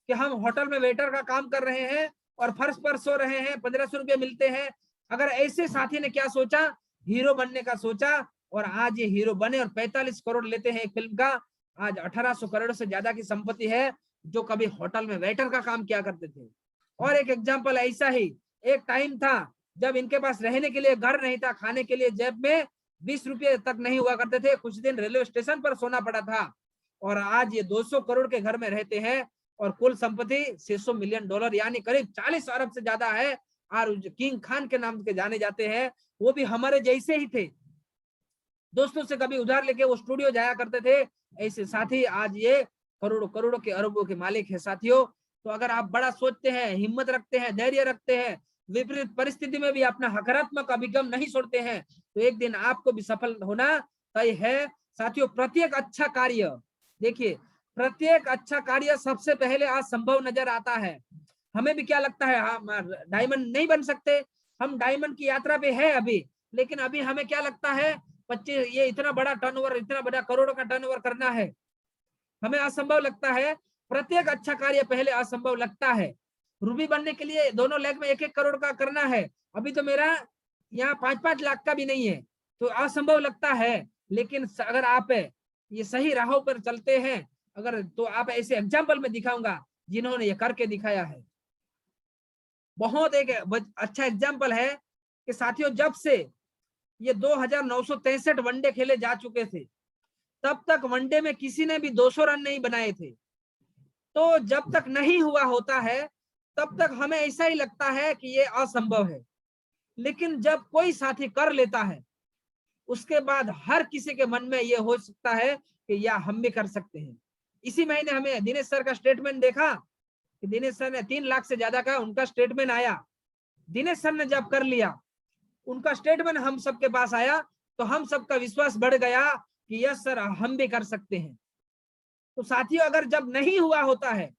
कि हम होटल में वेटर का काम कर रहे हैं और फर्श पर सो रहे हैं, 1500 रुपये मिलते हैं? अगर ऐसे साथी ने क्या सोचा, हीरो बनने का सोचा, और आज ये हीरो बने और 45 करोड़ लेते हैं एक फिल्म का। आज 1800 करोड़ से ज्यादा की संपत्ति है, जो कभी होटल में वेटर का काम किया करते थे। और एक एग्जाम्पल ऐसा ही, एक टाइम था जब इनके पास रहने के लिए घर नहीं था, खाने के लिए जेब में 20 रुपये तक नहीं हुआ करते थे, कुछ दिन रेलवे स्टेशन पर सोना पड़ा था, और आज ये 200 करोड़ के घर में रहते हैं, और कुल संपत्ति 600 मिलियन डॉलर यानी करीब 40 अरब से ज्यादा है, और किंग खान के नाम के जाने जाते हैं। वो भी हमारे जैसे ही थे, दोस्तों से कभी उधार लेके वो स्टूडियो जाया करते थे। ऐसे साथी आज ये करोड़ों करोड़ों के, अरबों के मालिक है साथियों। तो अगर आप बड़ा सोचते हैं, हिम्मत रखते हैं, धैर्य रखते हैं, विपरीत परिस्थिति में भी अपना सकारात्मक अभिगम नहीं छोड़ते हैं, तो एक दिन आपको भी सफल होना तय है साथियों। प्रत्येक अच्छा कार्य, देखिए प्रत्येक अच्छा कार्य सबसे पहले असंभव नजर आता है। हमें भी क्या लगता है, हम डायमंड नहीं बन सकते, हम डायमंड की यात्रा पे है अभी, लेकिन अभी हमें क्या लगता है 25, ये इतना बड़ा टर्नओवर, इतना बड़ा करोड़ों का टर्नओवर करना है, हमें असंभव लगता है। प्रत्येक अच्छा कार्य पहले असंभव लगता है। रूबी बनने के लिए दोनों लेग में 1-1 करोड़ का करना है, अभी तो मेरा यहाँ 5-5 लाख का भी नहीं है, तो असंभव लगता है। लेकिन अगर आप ये सही राहों पर चलते हैं, अगर तो आप ऐसे एग्जाम्पल में दिखाऊंगा जिन्होंने ये करके दिखाया है। बहुत एक अच्छा एग्जाम्पल है कि साथियों, जब से ये 2963 वनडे खेले जा चुके थे, तब तक वनडे में किसी ने भी 200 रन नहीं बनाए थे। तो जब तक नहीं हुआ होता है तब तक हमें ऐसा ही लगता है कि ये असंभव है, लेकिन जब कोई साथी कर लेता है, उसके बाद हर किसी के मन में ये हो सकता है कि या हम भी कर सकते हैं। इसी महीने हमें दिनेश सर का स्टेटमेंट देखा कि दिनेश सर ने 3 लाख से ज्यादा का उनका स्टेटमेंट आया। दिनेश सर ने जब कर लिया, उनका स्टेटमेंट हम सबके पास आया, तो हम सबका विश्वास बढ़ गया कि यस सर, हम भी कर सकते हैं। तो साथियों, अगर जब नहीं हुआ होता है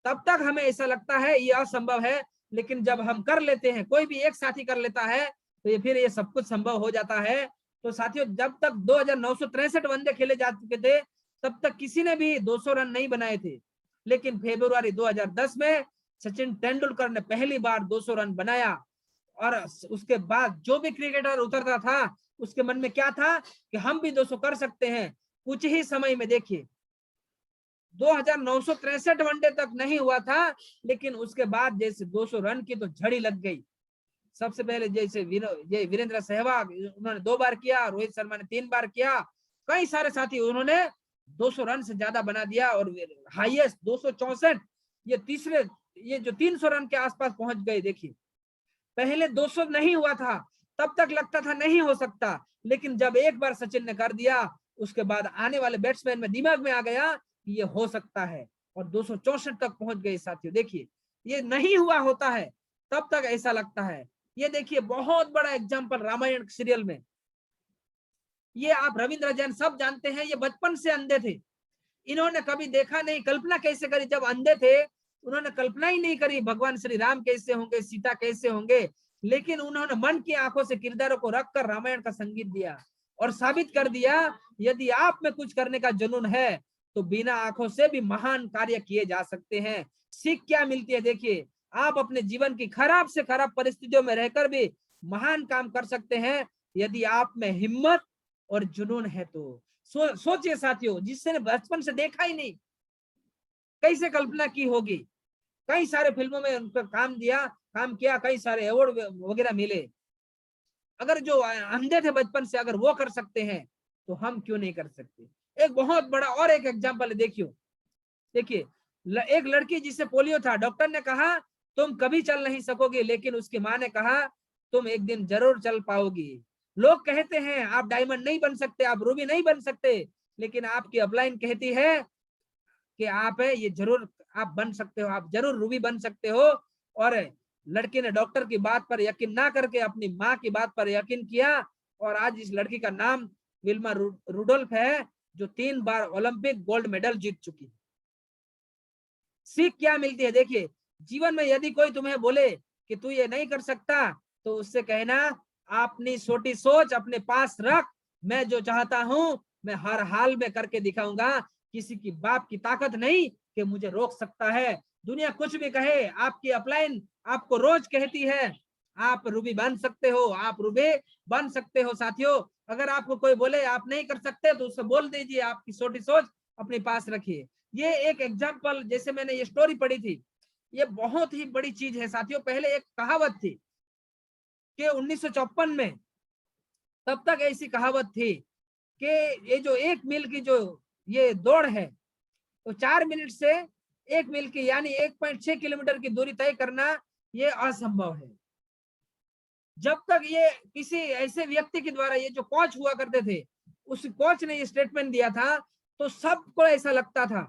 तब तक हमें ऐसा लगता है ये असंभव है, लेकिन जब हम कर लेते हैं, कोई भी एक साथी कर लेता है, तो ये फिर ये सब कुछ संभव हो जाता है। तो साथियों, जब तक 2963 वनडे खेले जा चुके थे, तब तक किसी ने भी 200 रन नहीं बनाए थे। लेकिन फरवरी 2010 में सचिन तेंदुलकर ने पहली बार 200 रन बनाया, और उसके बाद जो भी क्रिकेटर उतरता था उसके मन में क्या था कि हम भी 200 कर सकते हैं। कुछ ही समय में देखिए 2963 वनडे तक नहीं हुआ था, लेकिन उसके बाद जैसे 200 रन की तो झड़ी लग गई। सबसे पहले जैसे वीरेंद्र सहवाग, उन्होंने 2 बार किया, रोहित शर्मा ने 3 बार किया, कई सारे साथी उन्होंने 200 रन से ज्यादा बना दिया, और हाईएस्ट 264, ये जो 300 रन के आसपास पहुंच गए। देखिए पहले 200 नहीं हुआ था, तब तक लगता था नहीं हो सकता, लेकिन जब एक बार सचिन ने कर दिया, उसके बाद आने वाले बैट्समैन में दिमाग में आ गया कि ये हो सकता है, और 264 तक पहुंच गए साथियों। देखिए ये नहीं हुआ होता है तब तक ऐसा लगता है। ये देखिए बहुत बड़ा एग्जाम्पल रामायण सीरियल में, ये आप रविंद्र जैन सब जानते हैं, ये बचपन से अंधे थे, इन्होंने कभी देखा नहीं, कल्पना कैसे करी, जब अंधे थे उन्होंने कल्पना ही नहीं करी भगवान श्री राम कैसे होंगे, सीता कैसे होंगे, लेकिन उन्होंने मन की आंखों से किरदारों को रखकर रामायण का संगीत दिया और साबित कर दिया यदि आप में कुछ करने का जुनून है तो बिना आंखों से भी महान कार्य किए जा सकते हैं। सीख क्या मिलती है, देखिए आप अपने जीवन की खराब से खराब परिस्थितियों में रहकर भी महान काम कर सकते हैं यदि आप में हिम्मत और जुनून है तो। सोचिए साथियों, जिसने बचपन से देखा ही नहीं, कैसे कल्पना की होगी। कई सारे फिल्मों में उनका काम किया, कई सारे अवार्ड वगैरह मिले। अगर जो अंधे थे बचपन से, अगर वो कर सकते हैं तो हम क्यों नहीं कर सकते। एक बहुत बड़ा और एक एग्जाम्पल देखिए, एक लड़की जिसे पोलियो था, डॉक्टर ने कहा तुम कभी चल नहीं सकोगी, लेकिन उसकी माँ ने कहा तुम एक दिन जरूर चल पाओगी। लोग कहते हैं आप डायमंड नहीं बन सकते, आप रूबी नहीं बन सकते, लेकिन आपकी अपलाइन कहती है कि आप है ये जरूर आप बन सकते हो, आप जरूर रूबी बन सकते हो। और लड़की ने डॉक्टर की बात पर यकीन ना करके अपनी माँ की बात पर यकीन किया, और आज इस लड़की का नाम विल्मा रुडोल्फ है, जो 3 बार ओलंपिक गोल्ड मेडल जीत चुकी है। सीख क्या मिलती है? देखिए, जीवन में यदि कोई तुम्हें बोले कि तू ये नहीं कर सकता, तो उससे कहना अपनी छोटी सोच अपने पास रख, मैं जो चाहता हूं मैं हर हाल में करके दिखाऊंगा, किसी की बाप की ताकत नहीं कि मुझे रोक सकता है। दुनिया कुछ भी कहे, आपकी अपलाइन आपको रोज कहती है आप रूबी बन सकते हो, आप रूबी बन सकते हो। साथियों, अगर आपको कोई बोले आप नहीं कर सकते, तो उससे बोल दीजिए आपकी छोटी सोच अपने पास रखिए। ये एक एग्जाम्पल, जैसे मैंने ये स्टोरी पढ़ी थी, ये बहुत ही बड़ी चीज है साथियों। पहले एक कहावत थी कि 1954 में, तब तक ऐसी कहावत थी कि ये जो 1 मील की जो ये दौड़ है, तो 4 मिनट से 1 मील की यानी 1.6 किलोमीटर की दूरी तय करना ये असंभव है। जब तक ये किसी ऐसे व्यक्ति के द्वारा, ये जो कोच हुआ करते थे, उस कोच ने ये स्टेटमेंट दिया था, तो सबको ऐसा लगता था,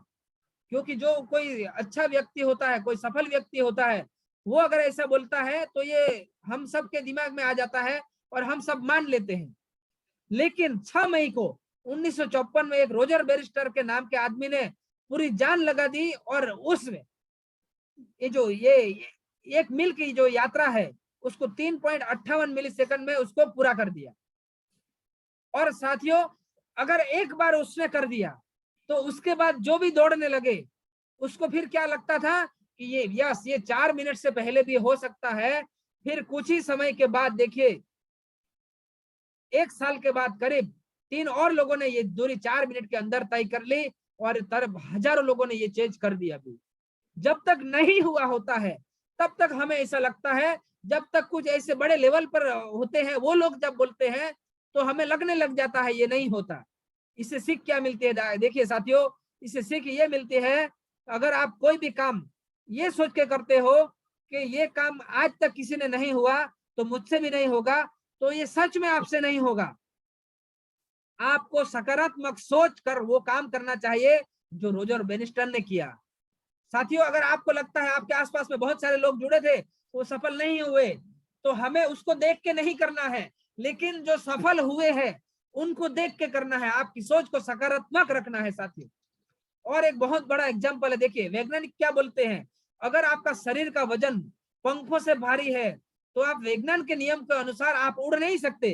क्योंकि जो कोई अच्छा व्यक्ति होता है, कोई सफल व्यक्ति होता है, वो अगर ऐसा बोलता है तो ये हम सब के दिमाग में आ जाता है और हम सब मान लेते हैं। लेकिन 6 मई को 1954 में एक रोजर बैरिस्टर के नाम के आदमी ने पूरी जान लगा दी, और उसमें ये जो ये 1 मील की जो यात्रा है, उसको 3.58 मिली सेकंड में उसको पूरा कर दिया। और साथियों, अगर एक बार उसने कर दिया, तो उसके बाद जो भी दौड़ने लगे, उसको फिर क्या लगता था कि ये 4 मिनट से पहले भी हो सकता है। फिर कुछ ही समय के बाद देखिए, 1 साल के बाद करीब 3 और लोगों ने ये दूरी 4 मिनट के अंदर तय कर ली, और तरफ हजारों लोगों ने ये चेंज कर दिया। भी जब तक नहीं हुआ होता है, तब तक हमें ऐसा लगता है, जब तक कुछ ऐसे बड़े लेवल पर होते हैं, वो लोग जब बोलते हैं, तो हमें लगने लग जाता है ये नहीं होता। इससे सीख क्या मिलती है? देखिए साथियों, इससे सीख ये मिलती है, अगर आप कोई भी काम ये सोच के करते हो कि ये काम आज तक किसी ने नहीं हुआ, तो मुझसे भी नहीं होगा, तो ये सच में आपसे नहीं होगा। आपको सकारात्मक सोच कर वो काम करना चाहिए जो रोजर बैनिस्टर ने किया। साथियों, अगर आपको लगता है आपके आसपास में बहुत सारे लोग जुड़े थे, वो सफल नहीं हुए, तो हमें उसको देख के नहीं करना है, लेकिन जो सफल हुए हैं उनको देख के करना है। आपकी सोच को सकारात्मक रखना है साथियों। और एक बहुत बड़ा एग्जाम्पल है, देखिए वैज्ञानिक क्या बोलते हैं, अगर आपका शरीर का वजन पंखों से भारी है, तो आप विज्ञान के नियम के अनुसार आप उड़ नहीं सकते।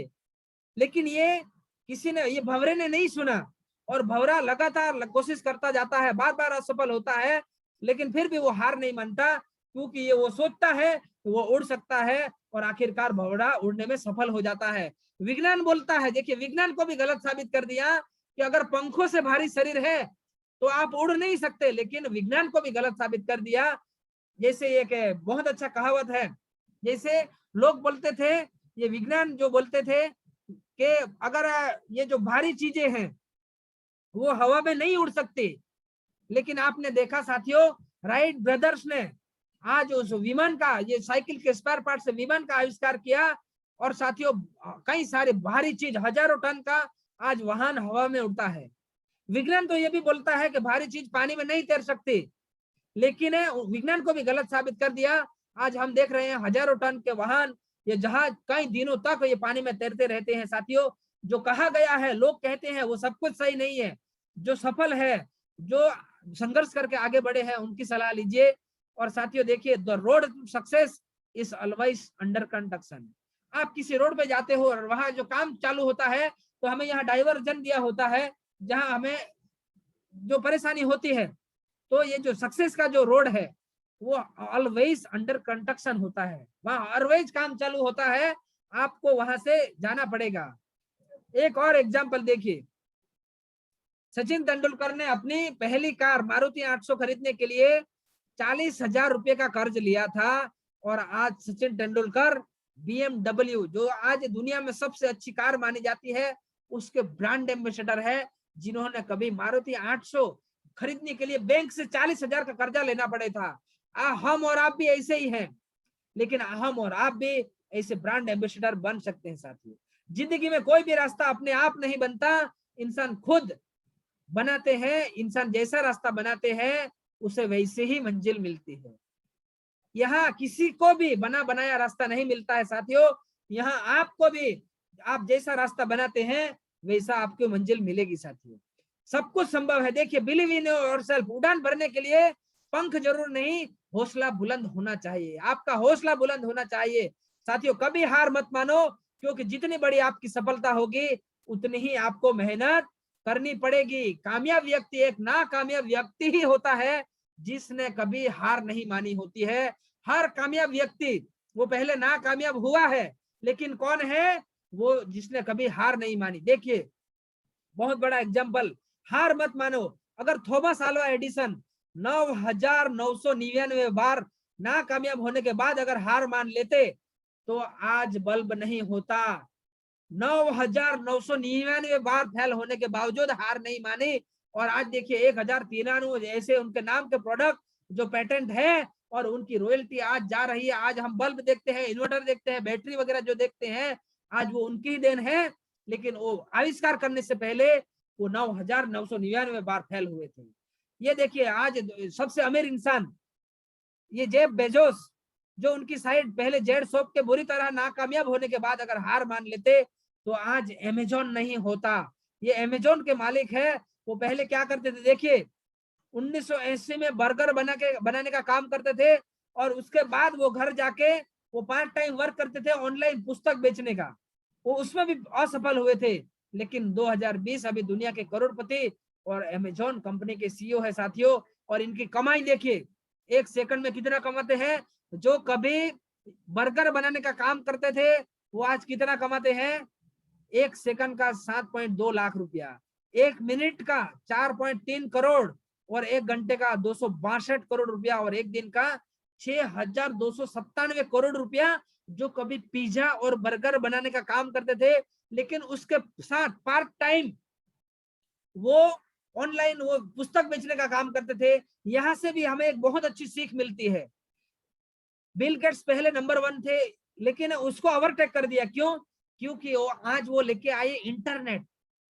लेकिन ये किसी ने, ये भंवरे ने नहीं सुना, और भंवरा लगातार कोशिश करता जाता है, बार बार असफल होता है, लेकिन फिर भी वो हार नहीं मानता, क्योंकि ये वो सोचता है वो उड़ सकता है, और आखिरकार भंवरा उड़ने में सफल हो जाता है। विज्ञान बोलता है, देखिए विज्ञान को भी गलत साबित कर दिया कि अगर पंखों से भारी शरीर है तो आप उड़ नहीं सकते, लेकिन विज्ञान को भी गलत साबित कर दिया। जैसे एक बहुत अच्छा कहावत है, जैसे लोग बोलते थे, ये विज्ञान जो बोलते थे कि अगर ये जो भारी चीजें हैं वो हवा में नहीं उड़ सकती, लेकिन आपने देखा साथियों, राइट ब्रदर्स ने आज उस विमान का, ये साइकिल के स्पेयर पार्ट से विमान का आविष्कार किया, और साथियों कई सारे भारी चीज, हजारों टन का आज वाहन हवा में उड़ता है। विज्ञान तो ये भी बोलता है कि भारी चीज पानी में नहीं तैर सकती, लेकिन विज्ञान को भी गलत साबित कर दिया। आज हम देख रहे हैं हजारों टन के वाहन, ये जहाज कई दिनों तक ये पानी में तैरते रहते हैं। साथियों, जो कहा गया है, लोग कहते हैं, वो सब कुछ सही नहीं है। जो सफल है, जो संघर्ष करके आगे बढ़े हैं, उनकी सलाह लीजिए। और साथियों देखिए, the road to success is always under construction. आप किसी रोड पे जाते हो और वहां जो काम चालू होता है, तो हमें यहाँ डाइवर्जन दिया होता है, जहां हमें जो परेशानी होती है, तो ये जो सक्सेस का जो रोड है, वो ऑलवेज अंडर कंस्ट्रक्शन होता है, वहां ऑलवेज काम चालू होता है, आपको वहां से जाना पड़ेगा। एक और एग्जांपल देखिए, सचिन तेंदुलकर ने अपनी पहली कार मारुति 800 खरीदने के लिए 40,000 रुपए का कर्ज लिया था, और आज सचिन तेंदुलकर BMW, जो आज दुनिया में सबसे अच्छी कार मानी जाती है, उसके ब्रांड एम्बेसडर है, जिन्होंने कभी मारुति 800 खरीदने के लिए बैंक से 40,000 का कर्जा लेना पड़े था। हम और आप भी ऐसे ही हैं, लेकिन हम और आप भी ऐसे ब्रांड एम्बेसडर बन सकते हैं साथियों। जिंदगी में कोई भी रास्ता अपने आप नहीं बनता, इंसान खुद बनाते हैं, इंसान जैसा रास्ता बनाते हैं उसे वैसे ही मंजिल मिलती है। यहाँ किसी को भी बना बनाया रास्ता नहीं मिलता है साथियों, यहाँ आपको भी आप जैसा रास्ता बनाते हैं वैसा आपको मंजिल मिलेगी साथियों। सब कुछ संभव है। देखिए, बिलीव इन योरसेल्फ, उड़ान भरने के लिए पंख जरूर नहीं, हौसला बुलंद होना चाहिए, आपका हौसला बुलंद होना चाहिए साथियों। कभी हार मत मानो, क्योंकि जितनी बड़ी आपकी सफलता होगी उतनी ही आपको मेहनत करनी पड़ेगी। कामयाब व्यक्ति एक नाकामयाब व्यक्ति ही होता है जिसने कभी हार नहीं मानी होती है। हर कामयाब व्यक्ति वो पहले नाकामयाब हुआ है, लेकिन कौन है वो जिसने कभी हार नहीं मानी। देखिए, बहुत बड़ा एग्जाम्पल, हार मत मानो। अगर थॉमस अल्वा एडिसन 9,999 बार नाकामयाब होने के बाद अगर हार मान लेते तो आज बल्ब नहीं होता। 9,999 बार फेल होने के बावजूद हार नहीं मानी, और आज देखिए 1,093 ऐसे उनके नाम के प्रोडक्ट जो पेटेंट है, और उनकी रॉयल्टी आज जा रही है। आज हम बल्ब देखते हैं, इन्वर्टर देखते हैं, बैटरी वगैरह जो देखते हैं, आज वो उनकी ही देन है, लेकिन वो आविष्कार करने से पहले वो 9,999 बार फेल हुए थे। ये देखिए, आज सबसे अमीर इंसान ये जेफ बेजोस, जो उनकी साइड पहले जेड शॉप के बुरी तरह नाकामयाब होने के बाद अगर हार मान लेते तो आज अमेजोन नहीं होता। ये अमेजोन के मालिक है। वो पहले क्या करते थे, देखिए 1980 में बर्गर बनाने का काम करते थे, और उसके बाद वो घर जाके वो पार्ट टाइम वर्क करते थे ऑनलाइन पुस्तक बेचने का। वो उसमें भी असफल हुए थे, लेकिन 2020 अभी दुनिया के करोड़पति और अमेजोन कंपनी के सीईओ है साथियों। और इनकी कमाई देखिए, एक सेकंड में कितना कमाते हैं। जो कभी बर्गर बनाने का काम करते थे वो आज कितना कमाते हैं, एक सेकंड का 7.2 लाख रुपया, एक मिनट का 4.3 करोड़, और एक घंटे का 262 करोड़ रुपया, और एक दिन का 6,297 करोड़ रुपया। जो कभी पिज्जा और बर्गर बनाने का काम करते थे, लेकिन उसके साथ पार्ट टाइम वो ऑनलाइन वो पुस्तक बेचने का काम करते थे। यहां से भी हमें एक बहुत अच्छी सीख मिलती है। बिल गेट्स पहले नंबर 1 थे, लेकिन उसको ओवरटेक कर दिया। क्यों? क्योंकि आज वो लेके आए इंटरनेट,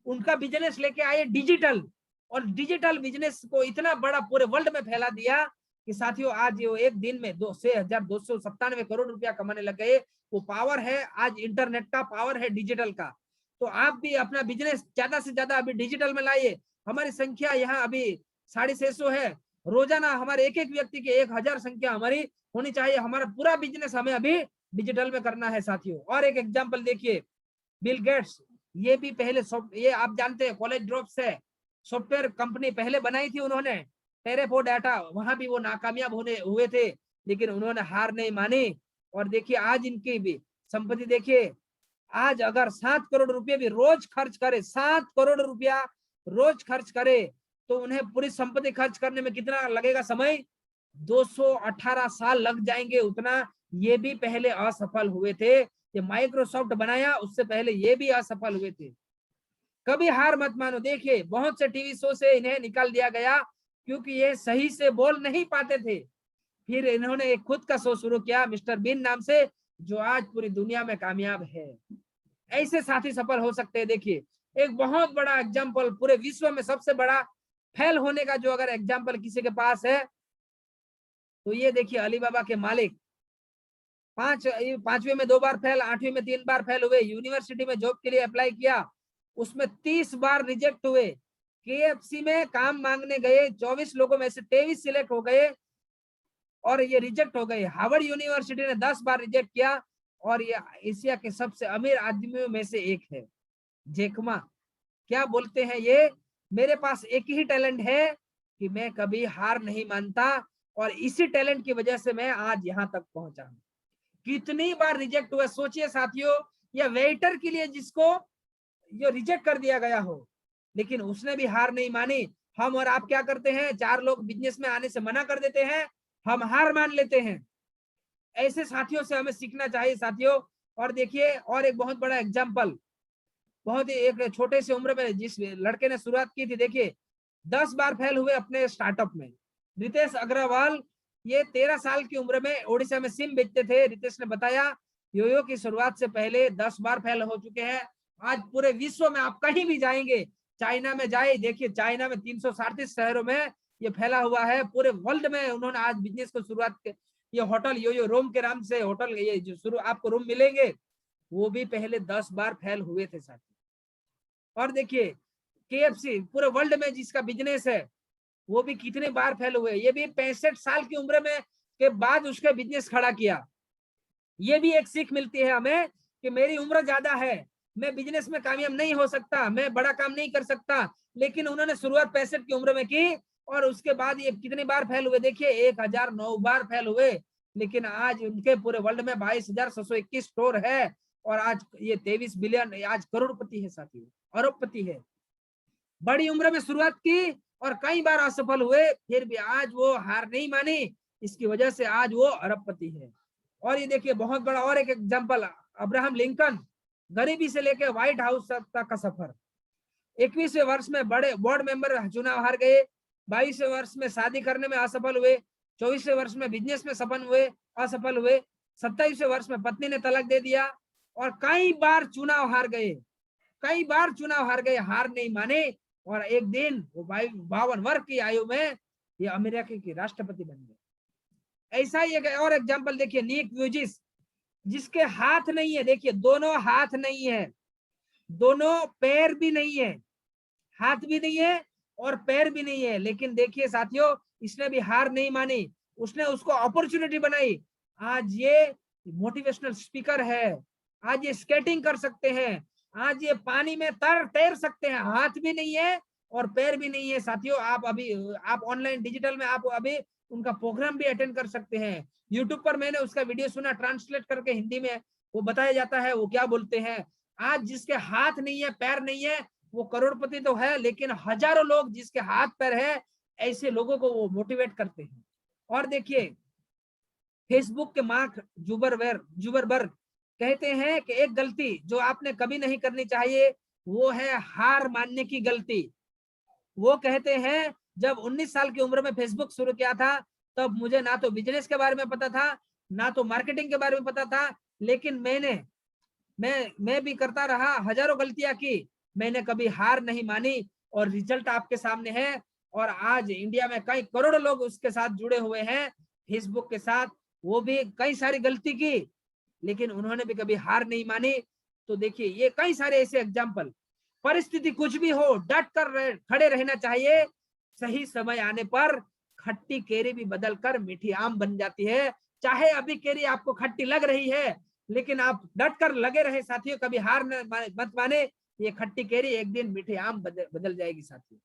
उनका बिजनेस लेके आए डिजिटल, और डिजिटल बिजनेस को इतना बड़ा पूरे वर्ल्ड में फैला दिया कि साथियों आज वो एक दिन में 6,297 करोड़ रुपया कमाने लग गए। वो पावर है आज इंटरनेट का, पावर है डिजिटल का। तो आप भी अपना बिजनेस ज्यादा से ज्यादा अभी डिजिटल में लाइए। हमारी संख्या यहाँ अभी 650 है। रोजाना हमारे एक एक व्यक्ति की 1,000 संख्या हमारी होनी चाहिए। हमारा पूरा बिजनेस हमें अभी डिजिटल में करना है साथियों। और एक एग्जांपल देखिए, बिल गेट्स, ये भी पहले ये आप जानते हैं कॉलेज ड्रॉप्स है, सॉफ्टवेयर कंपनी पहले बनाई थी उन्होंने, टेरेफो डाटा, वहां भी वो नाकामयाब होने हुए थे, लेकिन उन्होंने हार नहीं मानी। और देखिए आज इनकी भी संपत्ति देखिए, आज अगर 7 करोड़ रुपए भी रोज खर्च करे, 7 करोड़ रुपया रोज खर्च करे, तो उन्हें पूरी संपत्ति खर्च करने में कितना लगेगा समय, 218 साल लग जाएंगे उतना। ये भी पहले असफल हुए थे। ये माइक्रोसॉफ्ट बनाया उससे पहले ये भी असफल हुए थे। कभी हार मत मानो। देखिए बहुत से टीवी शो से इन्हें निकाल दिया गया क्योंकि ये सही से बोल नहीं पाते थे। फिर इन्होंने एक खुद का शो शुरू किया मिस्टर बीन नाम से, जो आज पूरी दुनिया में कामयाब है। ऐसे साथी सफल हो सकते हैं। देखिए एक बहुत बड़ा एग्जाम्पल, पूरे विश्व में सबसे बड़ा फेल होने का जो अगर एग्जाम्पल किसी के पास है तो ये देखिए अलीबाबा के मालिक, 5वीं में 2 बार फेल, 8वीं में 3 बार फेल हुए। यूनिवर्सिटी में जॉब के लिए अप्लाई किया, उसमें 30 बार रिजेक्ट हुए। केएफसी में काम मांगने गए, 24 लोगों में से 23 सिलेक्ट हो गए और ये रिजेक्ट हो गए। हार्वर्ड यूनिवर्सिटी ने 10 बार रिजेक्ट किया, और ये एशिया के सबसे अमीर आदमियों में से एक है। जैकमा क्या बोलते हैं ये, मेरे पास एक ही टैलेंट है कि मैं कभी हार नहीं मानता, और इसी टैलेंट की वजह से मैं आज यहाँ तक पहुंचा हूँ। कितनी बार रिजेक्ट हुआ, सोचिए साथियों, या वेटर के लिए जिसको ये रिजेक्ट कर दिया गया हो, लेकिन उसने भी हार नहीं मानी। हम और आप क्या करते हैं, 4 लोग बिजनेस में आने से मना कर देते हैं, हम हार मान लेते हैं। ऐसे साथियों से हमें सीखना चाहिए साथियों। और देखिए, और एक बहुत बड़ा एग्जाम्पल, बहुत ही एक छोटे से उम्र में जिस लड़के ने शुरुआत की थी, देखिए 10 बार फेल हुए अपने स्टार्टअप में। रितेश अग्रवाल, ये 13 साल की उम्र में ओडिशा में सिम बेचते थे। रितेश ने बताया योयो की शुरुआत से पहले 10 बार फेल हो चुके हैं। आज पूरे विश्व में आप कहीं भी जाएंगे, चाइना में जाए, देखिए चाइना में 337 शहरों में ये फैला हुआ है। पूरे वर्ल्ड में उन्होंने आज बिजनेस को शुरुआत, ये होटल योयो रोम के नाम से होटल, ये जो शुरू आपको रूम मिलेंगे, वो भी पहले 10 बार फेल हुए थे साथियों। और देखिए केएफसी पूरे वर्ल्ड में जिसका बिजनेस है, वो भी कितने बार फेल हुए। ये भी 65 साल की उम्र में के बाद उसका बिजनेस खड़ा किया। ये भी एक सीख मिलती है हमें कि मेरी उम्र ज्यादा है, मैं बिजनेस में कामयाब नहीं हो सकता, मैं बड़ा काम नहीं कर सकता, लेकिन उन्होंने शुरुआत 65 की उम्र में की और उसके बाद ये कितनी बार फेल हुए, देखिए 1009 बार फेल हुए। लेकिन आज उनके पूरे वर्ल्ड में 22,621 स्टोर है और आज ये 23 बिलियन, आज करोड़पति है साथियों, अरबपति है। बड़ी उम्र में शुरुआत की और कई बार असफल हुए, फिर भी आज वो हार नहीं मानी, इसकी वजह से आज वो अरबपति है। और ये देखिए बहुत बड़ा और एक एग्जांपल, अब्राहम लिंकन, गरीबी से लेकर व्हाइट हाउस तक का सफर। 21वें वर्ष में बड़े बोर्ड मेंबर चुनाव हार गए, 22वें वर्ष में शादी करने में असफल हुए, 24वें वर्ष में बिजनेस में असफल हुए, 27वें वर्ष में पत्नी ने तलाक दे दिया और कई बार चुनाव हार गए, हार नहीं माने और एक दिन वो 52 वर्ष की आयु में ये अमेरिका के राष्ट्रपति बन गए। ऐसा ही एक और एग्जांपल देखिए, निक व्यूजिस, जिसके हाथ नहीं है, देखिए दोनों हाथ नहीं है, दोनों पैर भी नहीं है, हाथ भी नहीं है और पैर भी नहीं है, लेकिन देखिए साथियों, इसने भी हार नहीं मानी, उसने उसको अपॉर्चुनिटी बनाई। आज ये मोटिवेशनल स्पीकर है, आज ये स्केटिंग कर सकते हैं, आज ये पानी में तैर सकते हैं, हाथ भी नहीं है और पैर भी नहीं है साथियों। आप ऑनलाइन डिजिटल में आप अभी उनका प्रोग्राम भी अटेंड कर सकते हैं। यूट्यूब पर मैंने उसका वीडियो सुना, ट्रांसलेट करके हिंदी में वो बताया जाता है वो क्या बोलते हैं। आज जिसके हाथ नहीं है, पैर नहीं है, वो करोड़पति तो है, लेकिन हजारों लोग जिसके हाथ पैर है, ऐसे लोगों को वो मोटिवेट करते हैं। और देखिए फेसबुक के मार्क जुबरबर्ग कहते हैं कि एक गलती जो आपने कभी नहीं करनी चाहिए वो है हार मानने की गलती। वो कहते हैं जब 19 साल की उम्र में फेसबुक शुरू किया था, तब मुझे ना तो बिजनेस के बारे में पता था, ना तो मार्केटिंग के बारे में पता था, लेकिन मैं भी करता रहा, हजारों गलतियां की, मैंने कभी हार नहीं मानी और रिजल्ट आपके सामने है। और आज इंडिया में कई करोड़ों लोग उसके साथ जुड़े हुए हैं फेसबुक के साथ, वो भी कई सारी गलती की लेकिन उन्होंने भी कभी हार नहीं मानी। तो देखिए ये कई सारे ऐसे एग्जाम्पल, परिस्थिति कुछ भी हो डट कर खड़े रहना चाहिए, सही समय आने पर खट्टी केरी भी बदलकर मीठी आम बन जाती है। चाहे अभी केरी आपको खट्टी लग रही है, लेकिन आप डट कर लगे रहे साथियों, कभी हार मत माने, ये खट्टी केरी एक दिन मीठी आम बदल जाएगी साथियों।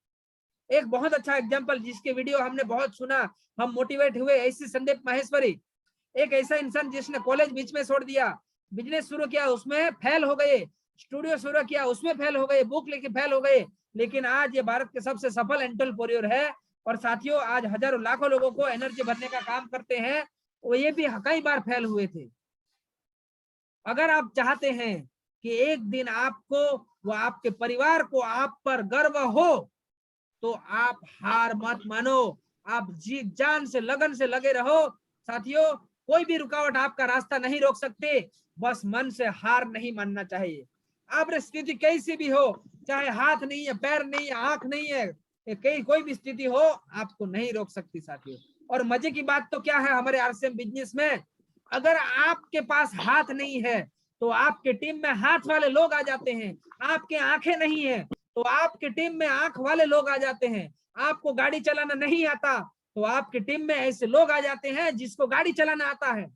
एक बहुत अच्छा एग्जाम्पल जिसके वीडियो हमने बहुत सुना, हम मोटिवेट हुए, ऐसी संदीप माहेश्वरी, एक ऐसा इंसान जिसने कॉलेज बीच में छोड़ दिया, बिजनेस शुरू किया उसमें फेल हो गए, स्टूडियो शुरू किया उसमें फेल हो गए, बुक लेके फेल हो गए, लेकिन आज ये भारत के सबसे सफल एंटरप्रेन्योर है। और साथियों आज हजारों लाखों लोगों को एनर्जी भरने का काम करते हैं, वो ये भी कई बार फेल हुए थे। अगर आप चाहते हैं कि एक दिन आपको व आपके परिवार को आप पर गर्व हो, तो आप हार मत मानो, आप जी जान से लगन से लगे रहो साथियों। कोई भी रुकावट आपका रास्ता नहीं रोक सकते, बस मन से हार नहीं मानना चाहिए। आप स्थिति कैसी भी हो, चाहे हाथ नहीं है, पैर नहीं है, आंख नहीं है, कोई भी स्थिति हो, आपको नहीं रोक सकती साथियों। और मजे की बात तो क्या है हमारे आरसीएम बिजनेस में, अगर आपके पास हाथ नहीं है तो आपके टीम में हाथ वाले लोग आ जाते हैं, आपके आंखें नहीं है तो आपके टीम में आंख वाले लोग आ जाते हैं, आपको गाड़ी चलाना नहीं आता तो आपकी टीम में ऐसे लोग आ जाते हैं जिसको गाड़ी चलाना आता है।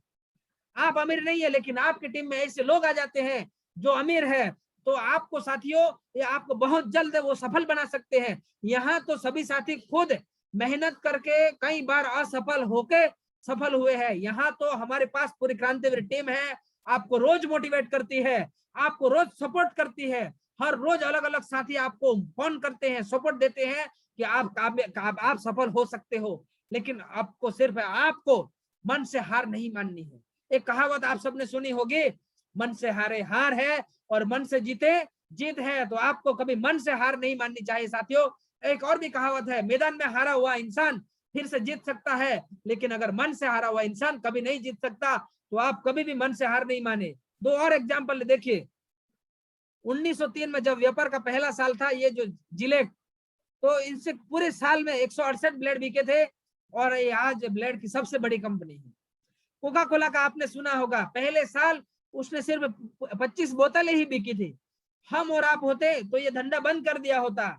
आप अमीर नहीं है लेकिन आपकी टीम में ऐसे लोग आ जाते हैं जो अमीर है, तो आपको साथियों ये आपको बहुत जल्द वो सफल बना सकते हैं। यहाँ तो सभी साथी खुद मेहनत करके कई बार असफल होके सफल हुए हैं। यहाँ तो हमारे पास पूरी क्रांतिवीर टीम है, आपको रोज मोटिवेट करती है, आपको रोज सपोर्ट करती है। हर रोज अलग अलग साथी आपको फोन करते हैं, सपोर्ट देते हैं कि आप सफल हो सकते हो। लेकिन आपको सिर्फ आपको मन से हार नहीं माननी है। एक कहावत आप सबने सुनी होगी, मन से हारे हार है और मन से जीते जीत है। तो आपको कभी मन से हार नहीं माननी चाहिए साथियों। एक और भी कहावत है, मैदान में हारा हुआ इंसान फिर से जीत सकता है, लेकिन अगर मन से हारा हुआ इंसान कभी नहीं जीत सकता। तो आप कभी भी मन से हार नहीं माने। दो और एग्जाम्पल देखिए। 1903 में जब व्यापार का पहला साल था, ये जो जिलेट, तो इनसे पूरे साल में 168 ब्लेड बिके थे और ये आज ब्लेड की सबसे बड़ी कंपनी है। कोका कोला का आपने सुना होगा, पहले साल उसने सिर्फ 25 बोतलें ही बिकी थी। हम और आप होते तो ये धंधा बंद कर दिया होता।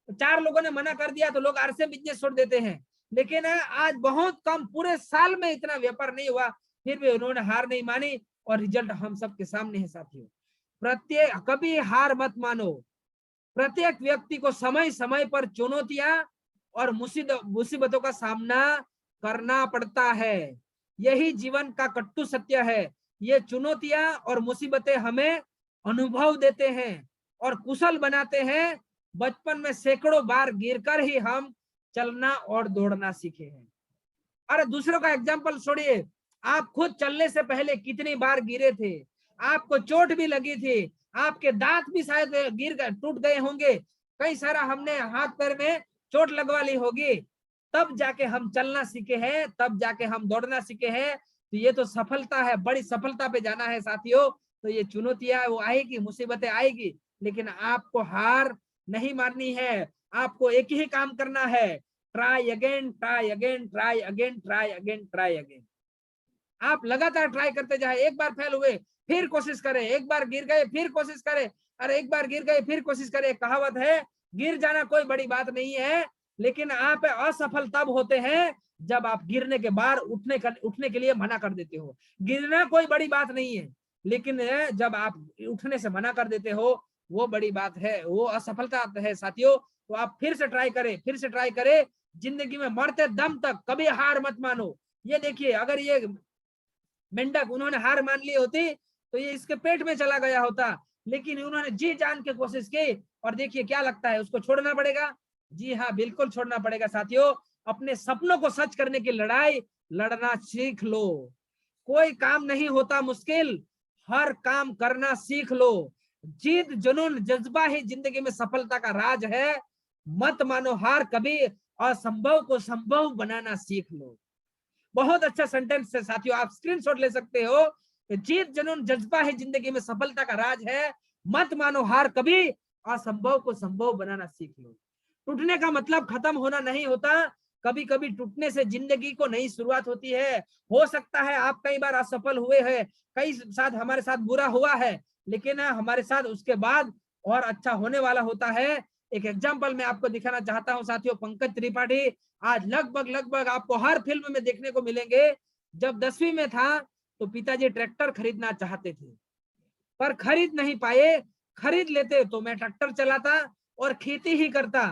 4 लोगों ने मना कर दिया तो लोग आरसे बिजनेस छोड़ देते हैं। लेकिन आज बहुत कम, पूरे साल में इतना व्यापार नहीं हुआ, फिर भी उन्होंने हार नहीं मानी और रिजल्ट हम सबके सामने है साथियों। कभी हार मत मानो। प्रत्येक व्यक्ति को समय समय पर चुनौतियां और मुसीबतों का सामना करना पड़ता है। यही जीवन का कट्टू सत्य है। ये चुनौतियां और मुसीबतें हमें अनुभव देते हैं और कुशल बनाते हैं। बचपन में सैकड़ों बार गिरकर ही हम चलना और दौड़ना सीखे हैं। अरे दूसरों का एग्जाम्पल छोड़िए, आप खुद चलने से पहले कितनी बार गिरे थे, आपको चोट भी लगी थी, आपके दांत भी शायद गिर गए, टूट गए होंगे, कई सारा हमने हाथ पैर में चोट लगवा ली होगी, तब जाके हम चलना सीखे हैं, तब जाके हम दौड़ना सीखे हैं। तो ये तो सफलता है, बड़ी सफलता पे जाना है साथियों। तो ये चुनौतियां वो आएगी, मुसीबतें आएगी, लेकिन आपको हार नहीं माननी है। आपको एक ही काम करना है, try again, try again, try again, try again, try again. आप लगातार ट्राई करते जाए। एक बार फेल हुए फिर कोशिश करें, एक बार गिर गए फिर कोशिश करें, अरे एक बार गिर गए फिर कोशिश करें। कहावत है, गिर जाना कोई बड़ी बात नहीं है, लेकिन आप असफल तब होते हैं जब आप गिरने के बाद उठने के लिए मना कर देते हो। गिरना कोई बड़ी बात नहीं है, लेकिन जब आप उठने से मना कर देते हो वो बड़ी बात है, वो असफलता है साथियों। तो आप फिर से ट्राई करें, फिर से ट्राई करें। जिंदगी में मरते दम तक कभी हार मत मानो। ये देखिए, अगर ये मेंढक उन्होंने हार मान ली होती तो ये इसके पेट में चला गया होता, लेकिन उन्होंने जी जान के कोशिश की और देखिए क्या लगता है, उसको छोड़ना पड़ेगा। जी हाँ, बिल्कुल छोड़ना पड़ेगा साथियों। अपने सपनों को सच करने की लड़ाई लड़ना सीख लो। कोई काम नहीं होता मुश्किल, हर काम करना सीख लो। जीत जुनून जज्बा ही जिंदगी में सफलता का राज है। मत मानो हार कभी, असंभव को संभव बनाना सीख लो। बहुत अच्छा सेंटेंस है साथियों, आप स्क्रीनशॉट ले सकते हो। जीत जुनून जज्बा है जिंदगी में सफलता का राज है। मत मानो हार कभी, असंभव को संभव बनाना सीख लो। टूटने का मतलब खत्म होना नहीं होता, कभी कभी टूटने से जिंदगी को नई शुरुआत होती है। हो सकता है आप कई बार असफल हुए हैं, कई साथ हमारे साथ बुरा हुआ है, लेकिन हमारे साथ उसके बाद और अच्छा होने वाला होता है। एक एग्जाम्पल मैं आपको दिखाना चाहता हूँ साथियों। पंकज त्रिपाठी आज लगभग आपको हर फिल्म में देखने को मिलेंगे। जब 10वीं में था तो पिताजी ट्रैक्टर खरीदना चाहते थे, पर खरीद नहीं पाए। खरीद लेते तो मैं ट्रैक्टर चलाता और खेती ही करता।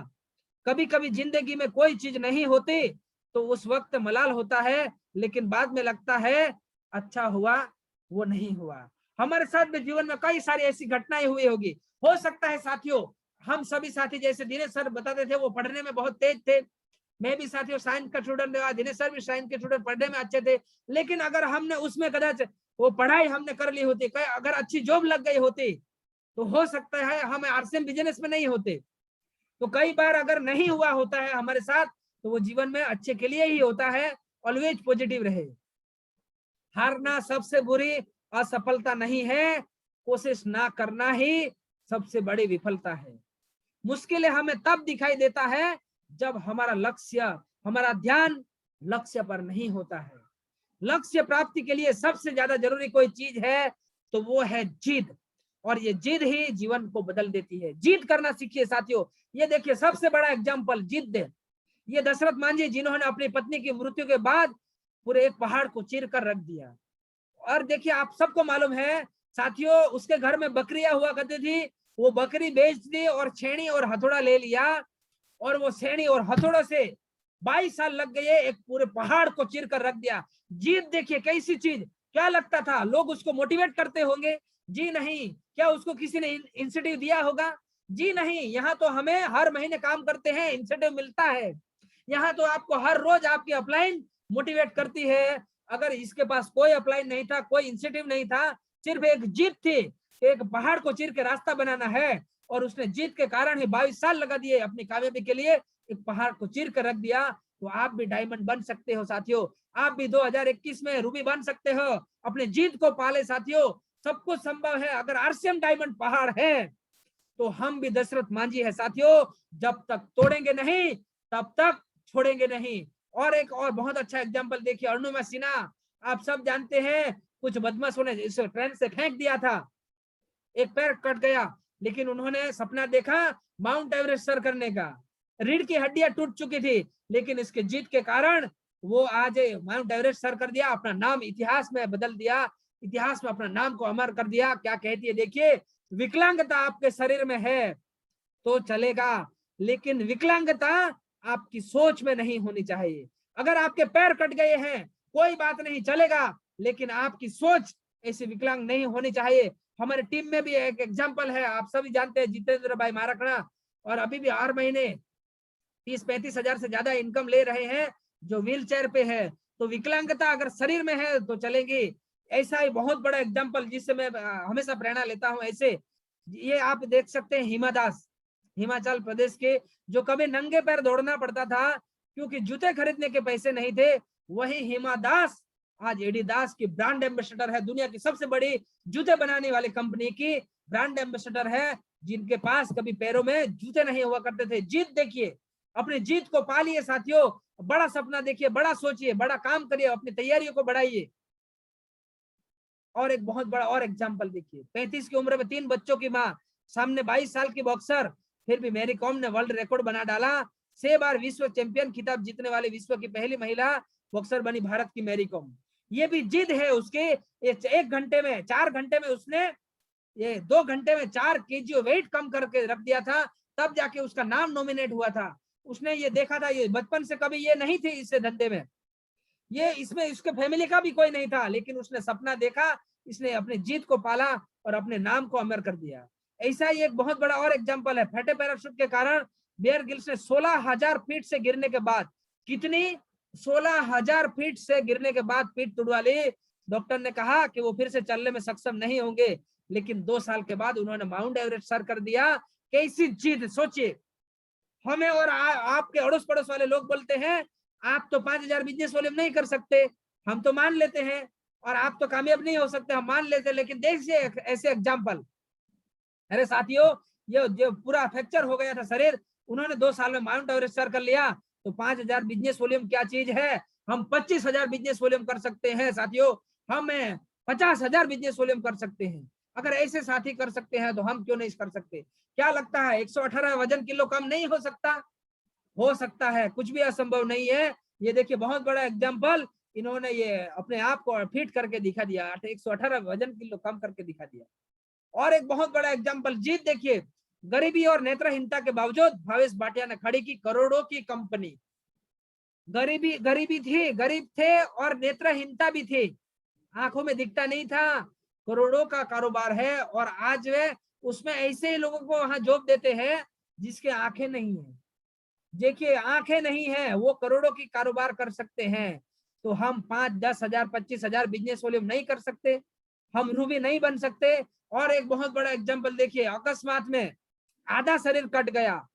कभी कभी जिंदगी में कोई चीज नहीं होती तो उस वक्त मलाल होता है, लेकिन बाद में लगता है अच्छा हुआ वो नहीं हुआ। हमारे साथ भी जीवन में कई सारी ऐसी घटनाएं हुई होगी। हो सकता है साथियों, हम सभी साथी जैसे दिनेश सर बताते थे वो पढ़ने में बहुत तेज थे, मैं भी साथियों साइंस का स्टूडेंट रहा, दिनेश सर भी साइंस के स्टूडेंट, पढ़ने में अच्छे थे। लेकिन अगर हमने उसमें कदाच वो पढ़ाई हमने कर ली होती, अगर अच्छी जॉब लग गई होती, तो हो सकता है हम आरसीएम बिजनेस में नहीं होते। तो कई बार अगर नहीं हुआ होता है हमारे साथ तो वो जीवन में अच्छे के लिए ही होता है। ऑलवेज पॉजिटिव रहे। हारना सबसे बुरी असफलता नहीं है, कोशिश ना करना ही सबसे बड़ी विफलता है। मुश्किलें हमें तब दिखाई देता है जब हमारा लक्ष्य, हमारा ध्यान लक्ष्य पर नहीं होता है। लक्ष्य प्राप्ति के लिए सबसे ज्यादा जरूरी कोई चीज है तो वो है जिद, और ये जिद ही जीवन को बदल देती है। जिद करना सीखिए साथियों। ये देखिए सबसे बड़ा एग्जाम्पल जिद, ये दशरथ मांझी जिन्होंने अपनी पत्नी की मृत्यु के बाद पूरे एक पहाड़ को चीर कर रख दिया। और देखिए आप सबको मालूम है साथियों, उसके घर में बकरियां हुआ करती थी, वो बकरी बेच दी और छेनी और हथौड़ा ले लिया, और वो छेनी और हथौड़ों से 22 साल लग गए, एक पूरे पहाड़ को चीर कर रख दिया। जीत देखिए कैसी चीज, क्या लगता था लोग उसको मोटिवेट करते होंगे? जी नहीं। क्या उसको किसी ने इंसेंटिव दिया होगा? जी नहीं। यहाँ तो हमें हर महीने काम करते हैं, इंसेंटिव मिलता है। यहाँ तो आपको हर रोज आपकी अपलाइन मोटिवेट करती है। अगर इसके पास कोई अपलाइन नहीं था, कोई इंसेंटिव नहीं था, सिर्फ एक जीत थी, एक पहाड़ को चीर के रास्ता बनाना है, और उसने जीत के कारण ही 22 साल लगा दिए अपनी कामयाबी के लिए, एक पहाड़ को चीर कर रख दिया। तो आप भी डायमंड बन सकते हो साथियों, आप भी 2021 में रूबी बन सकते हो। अपने जीत को पाले साथियों, सब कुछ संभव है। अगर आरसीएम डायमंड पहाड़ है तो हम भी दशरथ मांझी है साथियों, जब तक तोड़ेंगे नहीं तब तक छोड़ेंगे नहीं। और एक और बहुत अच्छा एग्जांपल देखिए, अरुणिमा सिन्हा, आप सब जानते हैं, कुछ बदमाशों ने इसे ट्रेन से फेंक दिया था, एक पैर कट गया, लेकिन उन्होंने सपना देखा माउंट एवरेस्ट सर करने का। रीढ़ की हड्डियां टूट चुकी थी, लेकिन इसके जीत के कारण वो आज माउंट एवरेस्ट सर कर दिया, अपना नाम इतिहास में बदल दिया, इतिहास में अपना नाम को अमर कर दिया। क्या कहती है देखिए, विकलांगता आपके शरीर में है तो चलेगा, लेकिन विकलांगता आपकी सोच में नहीं होनी चाहिए। अगर आपके पैर कट गए हैं कोई बात नहीं, चलेगा, लेकिन आपकी सोच ऐसी विकलांग नहीं होनी चाहिए। हमारे टीम में भी एक एग्जांपल है, आप सभी जानते हैं, जितेंद्र भाई मारकड़ा, और अभी भी हर महीने 30-35 हजार से ज्यादा इनकम ले रहे हैं, जो व्हील चेयर पे है। तो विकलांगता अगर शरीर में है तो चलेगी। ऐसा ही बहुत बड़ा एग्जाम्पल जिससे मैं हमेशा प्रेरणा लेता हूँ, ऐसे ये आप देख सकते हैं हिमा दास, हिमाचल प्रदेश के, जो कभी नंगे पैर दौड़ना पड़ता था क्योंकि जूते खरीदने के पैसे नहीं थे, वही हिमा दास आज एडिडास की ब्रांड एम्बेसडर है, दुनिया की सबसे बड़ी जूते बनाने वाली कंपनी की ब्रांड एम्बेसडर है, जिनके पास कभी पैरों में जूते नहीं हुआ करते थे। जीत देखिए, अपनी जीत को पालिए साथियों, बड़ा सपना देखिए, बड़ा सोचिए, बड़ा काम करिए, अपनी तैयारियों को बढ़ाइए। और एक बहुत बड़ा और एग्जाम्पल देखिए, 35 की उम्र में 3 बच्चों की माँ, सामने 22 साल की बॉक्सर, फिर भी मैरी कॉम ने वर्ल्ड रिकॉर्ड बना डाला। 6 बार विश्व चैंपियन खिताब जीतने वाले विश्व की पहली महिला बॉक्सर बनी भारत की मैरी कॉम। ये भी जिद है उसके। 1 घंटे में 4 घंटे में उसने, ये 2 घंटे में 4 केजी वेट कम करके रख दिया था, तब जाके उसका नाम नॉमिनेट हुआ था। उसने ये देखा था, ये बचपन से कभी ये नहीं थी इस धंधे में, ये इसमें इसके फैमिली का भी कोई नहीं था, लेकिन उसने सपना देखा, इसने अपनी जीत को पाला और अपने नाम को अमर कर दिया। ऐसा ही एक बहुत बड़ा और एग्जांपल है, फटे पैराशूट के कारण बेयर गिल्स ने 16,000 फीट से गिरने के बाद, कितनी 16,000 फीट से गिरने के बाद पीठ तुड़वा ली। डॉक्टर ने कहा कि वो फिर से चलने में सक्षम नहीं होंगे, लेकिन 2 साल के बाद उन्होंने माउंट एवरेस्ट सर कर दिया। कैसी जीत सोचिए। हमें और आपके अड़ोस पड़ोस वाले लोग बोलते हैं आप तो 5,000 बिजनेस वॉल्यूम नहीं कर सकते, हम तो मान लेते हैं, और आप तो कामयाब नहीं हो सकते, हम मान लेते हैं, लेकिन देखिए ऐसे एग्जाम्पल। अरे साथियों, ये जो पूरा फ्रैक्चर हो गया था शरीर, उन्होंने 2 साल में माउंट एवरेस्ट सर कर लिया। तो 5,000 बिजनेस वॉल्यूम क्या चीज है, हम 25,000 बिजनेस वॉल्यूम कर सकते हैं साथियों, हम 50,000 बिजनेस वॉल्यूम कर सकते हैं। अगर ऐसे साथी कर सकते हैं तो हम क्यों नहीं कर सकते? क्या लगता है 118 वजन किलो कम नहीं हो सकता? हो सकता है, कुछ भी असंभव नहीं है। ये देखिए बहुत बड़ा एग्जाम्पल, इन्होंने ये अपने आप को फिट करके दिखा दिया, 118 वजन किलो कम करके दिखा दिया। और एक बहुत बड़ा एग्जाम्पल जीत देखिए, गरीबी और नेत्रहीनता के बावजूद भावेश भाटिया ने खड़ी की करोड़ों की कंपनी। गरीबी थी, गरीब थे, और नेत्रहीनता भी थी, आंखों में दिखता नहीं था, करोड़ों का कारोबार है, और आज वे उसमें ऐसे ही लोगों को वहां जॉब देते हैं जिसके आंखें नहीं है। देखिए आंखें नहीं है, वो करोड़ों की कारोबार कर सकते हैं। तो हम 5-10 हजार 25,000 बिजनेस वॉल्यूम नहीं कर सकते, हम रूबी नहीं बन सकते। और एक बहुत बड़ा एग्जांपल देखिए, अकस्मात में आधा शरीर कट गया,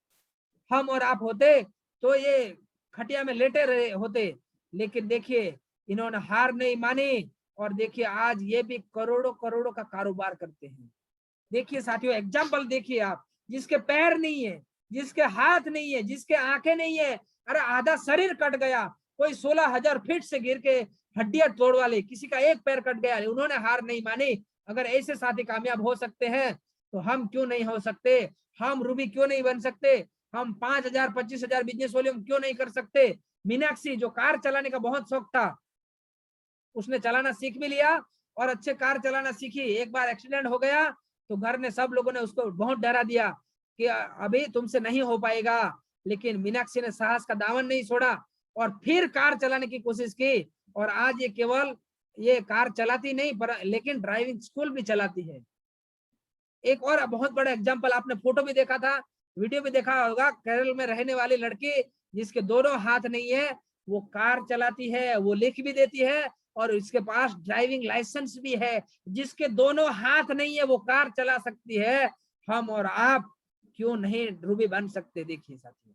हम और आप होते तो ये खटिया में लेटे रहे होते, लेकिन देखिए इन्होंने हार नहीं मानी, और देखिए आज ये भी करोड़ों करोड़ों का कारोबार करते हैं। देखिए साथियों एग्जाम्पल देखिए आप, जिसके पैर नहीं है, जिसके हाथ नहीं है, जिसके आंखें नहीं है, अरे आधा शरीर कट गया, कोई 16,000 फीट से गिर के हड्डियां तोड़वा ले, किसी का एक पैर कट गया, उन्होंने हार नहीं मानी। अगर ऐसे साथी कामयाब हो सकते हैं तो हम क्यों नहीं हो सकते? हम रूबी क्यों नहीं बन सकते? हम 5,000 25,000 बिजनेस वॉल्यूम क्यों नहीं कर सकते? मीनाक्षी, जो कार चलाने का बहुत शौक था, उसने चलाना सीख भी लिया और अच्छे कार चलाना सीखी। एक बार एक्सीडेंट हो गया तो घर ने, सब लोगों ने उसको बहुत डरा दिया कि अभी तुमसे नहीं हो पाएगा, लेकिन मीनाक्षी ने साहस का दामन नहीं छोड़ा, और फिर कार चलाने की कोशिश की, और आज ये केवल ये कार चलाती नहीं पर लेकिन ड्राइविंग स्कूल भी चलाती है। एक और बहुत बड़ा एग्जाम्पल, आपने फोटो भी देखा था, वीडियो भी देखा होगा, केरल में रहने वाली लड़की जिसके दोनों हाथ नहीं है, वो कार चलाती है, वो लिख भी देती है, और इसके पास ड्राइविंग लाइसेंस भी है। जिसके दोनों हाथ नहीं है वो कार चला सकती है, हम और आप क्यों नहीं रूबी बन सकते? देखिए साथियों,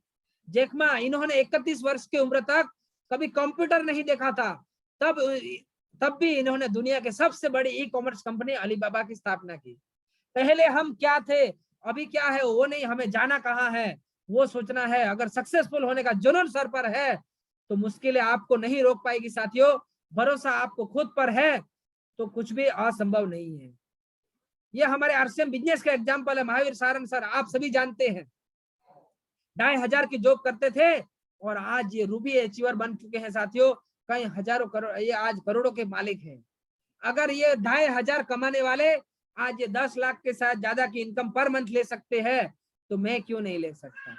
जैक मा, इन्होंने 31 वर्ष की उम्र तक कभी कंप्यूटर नहीं देखा था, तब भी इन्होंने दुनिया के सबसे बड़ी ई कॉमर्स कंपनी अलीबाबा की स्थापना की। पहले हम क्या थे, अभी क्या है वो नहीं, हमें जाना कहाँ है वो सोचना है। अगर सक्सेसफुल होने का जुनून सर पर है तो मुश्किलें आपको नहीं रोक पाएगी साथियों। भरोसा आपको खुद पर है तो कुछ भी असंभव नहीं है। ये हमारे आरसीएम बिजनेस का एग्जांपल है। महावीर सारंग सर आप सभी जानते हैं, 2,500 की जॉब करते थे और आज ये रूबी अचीवर बन चुके हैं साथियों। कई हजारों करोड़, ये आज करोड़ों के मालिक हैं। अगर ये 2,500 कमाने वाले आज ये 10 लाख के साथ ज्यादा की इनकम पर मंथ ले सकते हैं तो मैं क्यों नहीं ले सकता?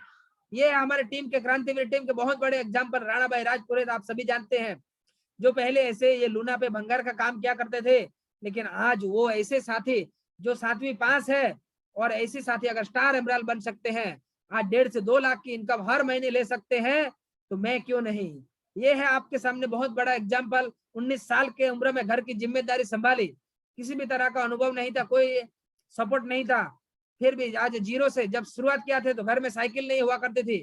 ये हमारे टीम के, क्रांतिवीर टीम के बहुत बड़े एग्जांपल, राणा भाई राजपुरोहित आप सभी जानते हैं, जो पहले ऐसे ये लूना पे भंगार का काम किया करते थे, लेकिन आज वो ऐसे साथी जो 7वीं पास है और ऐसे साथी अगर स्टार एमराल्ड बन सकते हैं, आज 1.5 से 2 लाख की इनकम हर महीने ले सकते हैं तो मैं क्यों नहीं? ये है आपके सामने बहुत बड़ा एग्जाम्पल। 19 साल के उम्र में घर की जिम्मेदारी संभाली, किसी भी तरह का अनुभव नहीं था, कोई सपोर्ट नहीं था, फिर भी आज जीरो से जब शुरुआत किया थे तो घर में साइकिल नहीं हुआ करती थी।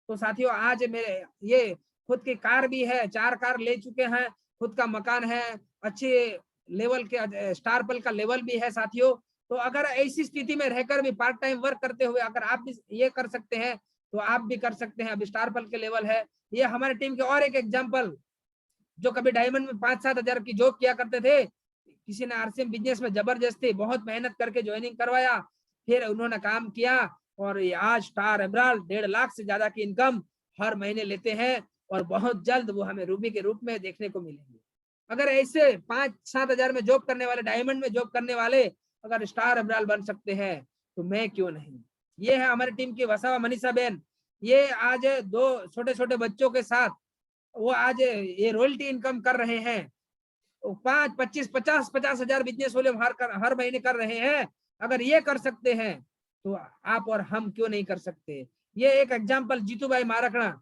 तो साथियों आज मेरे ये खुद की कार भी है, 4 कार ले चुके हैं, खुद का मकान है, अच्छे लेवल के स्टार पल का लेवल भी है साथियों। तो अगर ऐसी स्थिति में रहकर भी पार्ट टाइम वर्क करते हुए अगर आप भी ये कर सकते हैं तो आप भी कर सकते हैं। अभी स्टार पल के लेवल है। ये हमारे टीम के और एक एग्जाम्पल, जो कभी डायमंड में 5-7 हजार की जॉब किया करते थे, किसी ने आरसीएम बिजनेस में जबरदस्ती बहुत मेहनत करके ज्वाइनिंग करवाया, फिर उन्होंने काम किया और ये आज स्टार एमराल्ड 1.5 लाख से ज्यादा की इनकम हर महीने लेते हैं और बहुत जल्द वो हमें रूबी के रूप में देखने को मिलेंगे। अगर ऐसे 5-7 हजार में जॉब करने वाले, डायमंड में जॉब करने वाले अगर स्टार एमराल्ड बन सकते हैं तो मैं क्यों नहीं? ये है हमारी टीम की वसावा मनीषा बेन। ये आज 2 छोटे छोटे बच्चों के साथ वो आज ये रॉयल्टी इनकम कर रहे हैं। 5, 25, 50 हजार बिजनेस वाले हर महीने कर रहे हैं। अगर ये कर सकते हैं तो आप और हम क्यों नहीं कर सकते? ये एक एग्जाम्पल जीतू भाई मारकड़ा,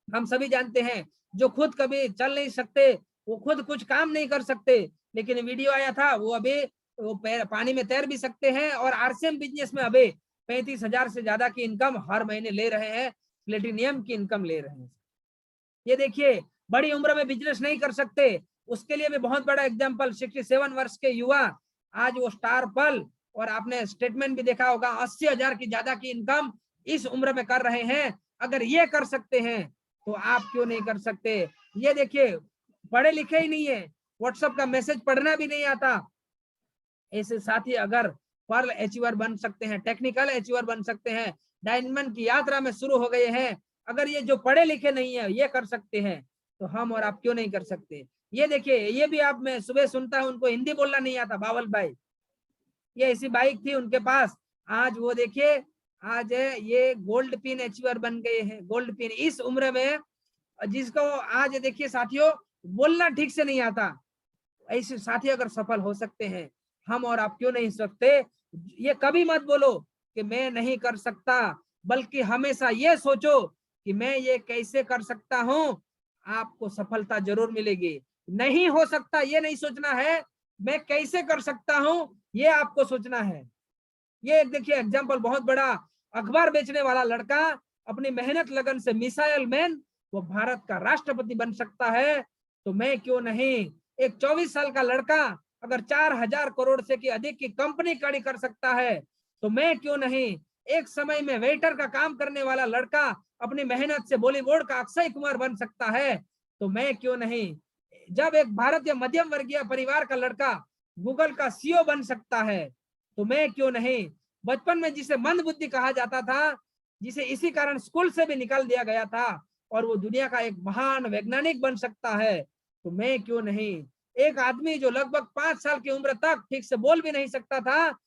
हम सभी जानते हैं, जो खुद कभी चल नहीं सकते, वो खुद कुछ काम नहीं कर सकते, लेकिन वीडियो आया था वो अभी वो पानी में तैर भी सकते हैं और आरसीएम बिजनेस में अभी 35,000 से ज्यादा की इनकम हर महीने ले रहे हैं, प्लेटिनियम की इनकम ले रहे हैं। ये देखिए, बड़ी उम्र में बिजनेस नहीं कर सकते, उसके लिए भी बहुत बड़ा एग्जांपल, 67 वर्ष के युवा आज वो स्टार पल, और आपने स्टेटमेंट भी देखा होगा, 80,000 की ज्यादा की इनकम इस उम्र में कर रहे हैं। अगर ये कर सकते हैं तो आप क्यों नहीं कर सकते? ये देखिए, पढ़े लिखे ही नहीं है, व्हाट्सएप का मैसेज पढ़ना भी नहीं आता, ऐसे साथी अगर पर्ल अचीवर बन सकते हैं, टेक्निकल अचीवर बन सकते हैं, डायमंड की यात्रा में शुरू हो गए हैं, अगर ये जो पढ़े लिखे नहीं है ये कर सकते हैं तो हम और आप क्यों नहीं कर सकते? ये देखिए, ये भी आप, मैं सुबह सुनता हूं उनको हिंदी बोलना नहीं आता, बावल भाई, ये ऐसी बाइक थी उनके पास, आज वो देखिए आज ये गोल्ड पिन अचीवर बन गए हैं। गोल्ड पिन इस उम्र में, जिसको आज देखिए साथियों बोलना ठीक से नहीं आता, ऐसे साथी अगर सफल हो सकते हैं, हम और आप क्यों नहीं सकते? ये कभी मत बोलो कि मैं नहीं कर सकता, बल्कि हमेशा ये सोचो कि मैं ये कैसे कर सकता हूं, आपको सफलता जरूर मिलेगी। नहीं हो सकता ये नहीं सोचना है, मैं कैसे कर सकता हूं ये आपको सोचना है। ये देखिए एग्जाम्पल, बहुत बड़ा अखबार बेचने वाला लड़का अपनी मेहनत लगन से मिसाइल मैन, वो भारत का राष्ट्रपति बन सकता है तो मैं क्यों नहीं? एक 24 साल का लड़का अगर 4,000 करोड़ से की अधिक की कंपनी खड़ी कर सकता है तो मैं क्यों नहीं? एक समय में वेटर का काम करने वाला लड़का अपनी मेहनत से बॉलीवुड का अक्षय कुमार बन सकता है तो मैं क्यों नहीं? जब एक भारतीय मध्यम वर्गीय परिवार का लड़का गूगल का सीईओ बन सकता है तो मैं क्यों नहीं? बचपन में जिसे मंद बुद्धि कहा जाता था, जिसे इसी कारण स्कूल से भी निकाल दिया गया था, और वो दुनिया का एक महान वैज्ञानिक बन सकता है तो मैं क्यों नहीं? एक आदमी जो लगभग 5 साल की उम्र तक ठीक से बोल भी नहीं सकता था,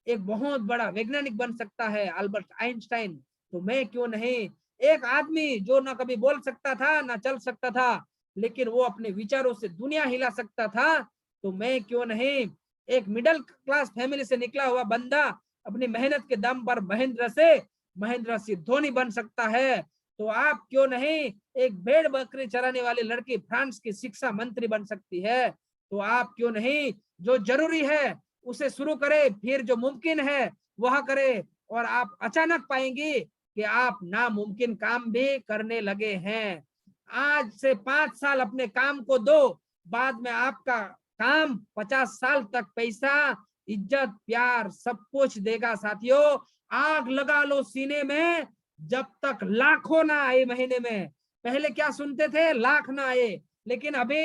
एक बहुत बड़ा वैज्ञानिक बन सकता है, अल्बर्ट आइंस्टाइन, तो मैं क्यों नहीं? एक आदमी जो ना कभी बोल सकता था ना चल सकता था, लेकिन वो अपने विचारों से दुनिया हिला सकता था। तो मैं क्यों नहीं, एक मिडिल क्लास फैमिली से निकला हुआ बंदा अपनी मेहनत के दम पर महेंद्र सिंह धोनी बन सकता है, तो आप क्यों नहीं, एक भेड़ बकरी चराने वाली लड़की फ्रांस की शिक्षा मंत्री बन सकती है। तो आप क्यों नहीं, जो जरूरी है उसे शुरू करें, फिर जो मुमकिन है वह करें, और आप अचानक पाएंगे कि आप नामुमकिन काम भी करने लगे हैं। आज से 5 साल अपने काम को दो, बाद में आपका काम 50 साल तक पैसा, इज्जत, प्यार सब कुछ देगा साथियों। आग लगा लो सीने में, जब तक लाखों ना आए महीने में। पहले क्या सुनते थे, लाख ना आए, लेकिन अभी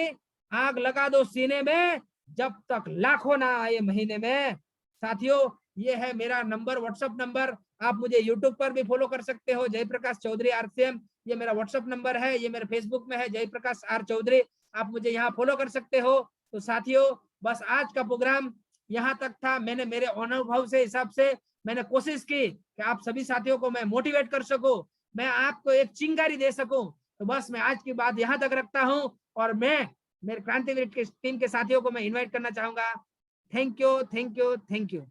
आग लगा दो सीने में, जब तक लाखों ना आए महीने में। साथियों, ये है मेरा नंबर, व्हाट्सएप नंबर। आप मुझे यूट्यूब पर भी फॉलो कर सकते हो, जयप्रकाश चौधरी RCM, ये मेरा व्हाट्सएप नंबर है। ये मेरे फेसबुक में है, जयप्रकाश R चौधरी, आप मुझे यहाँ फॉलो कर सकते हो। तो साथियों, बस आज का प्रोग्राम यहाँ तक था। मैंने मेरे अनुभव से हिसाब से मैंने कोशिश की कि आप सभी साथियों को मैं मोटिवेट कर सकूं, मैं आपको एक चिंगारी दे सकूं। तो बस मैं आज की बात यहाँ तक रखता हूं, और मैं मेरे क्रांतिवीर की टीम के साथियों को मैं इनवाइट करना चाहूंगा। Thank you, thank you, thank you.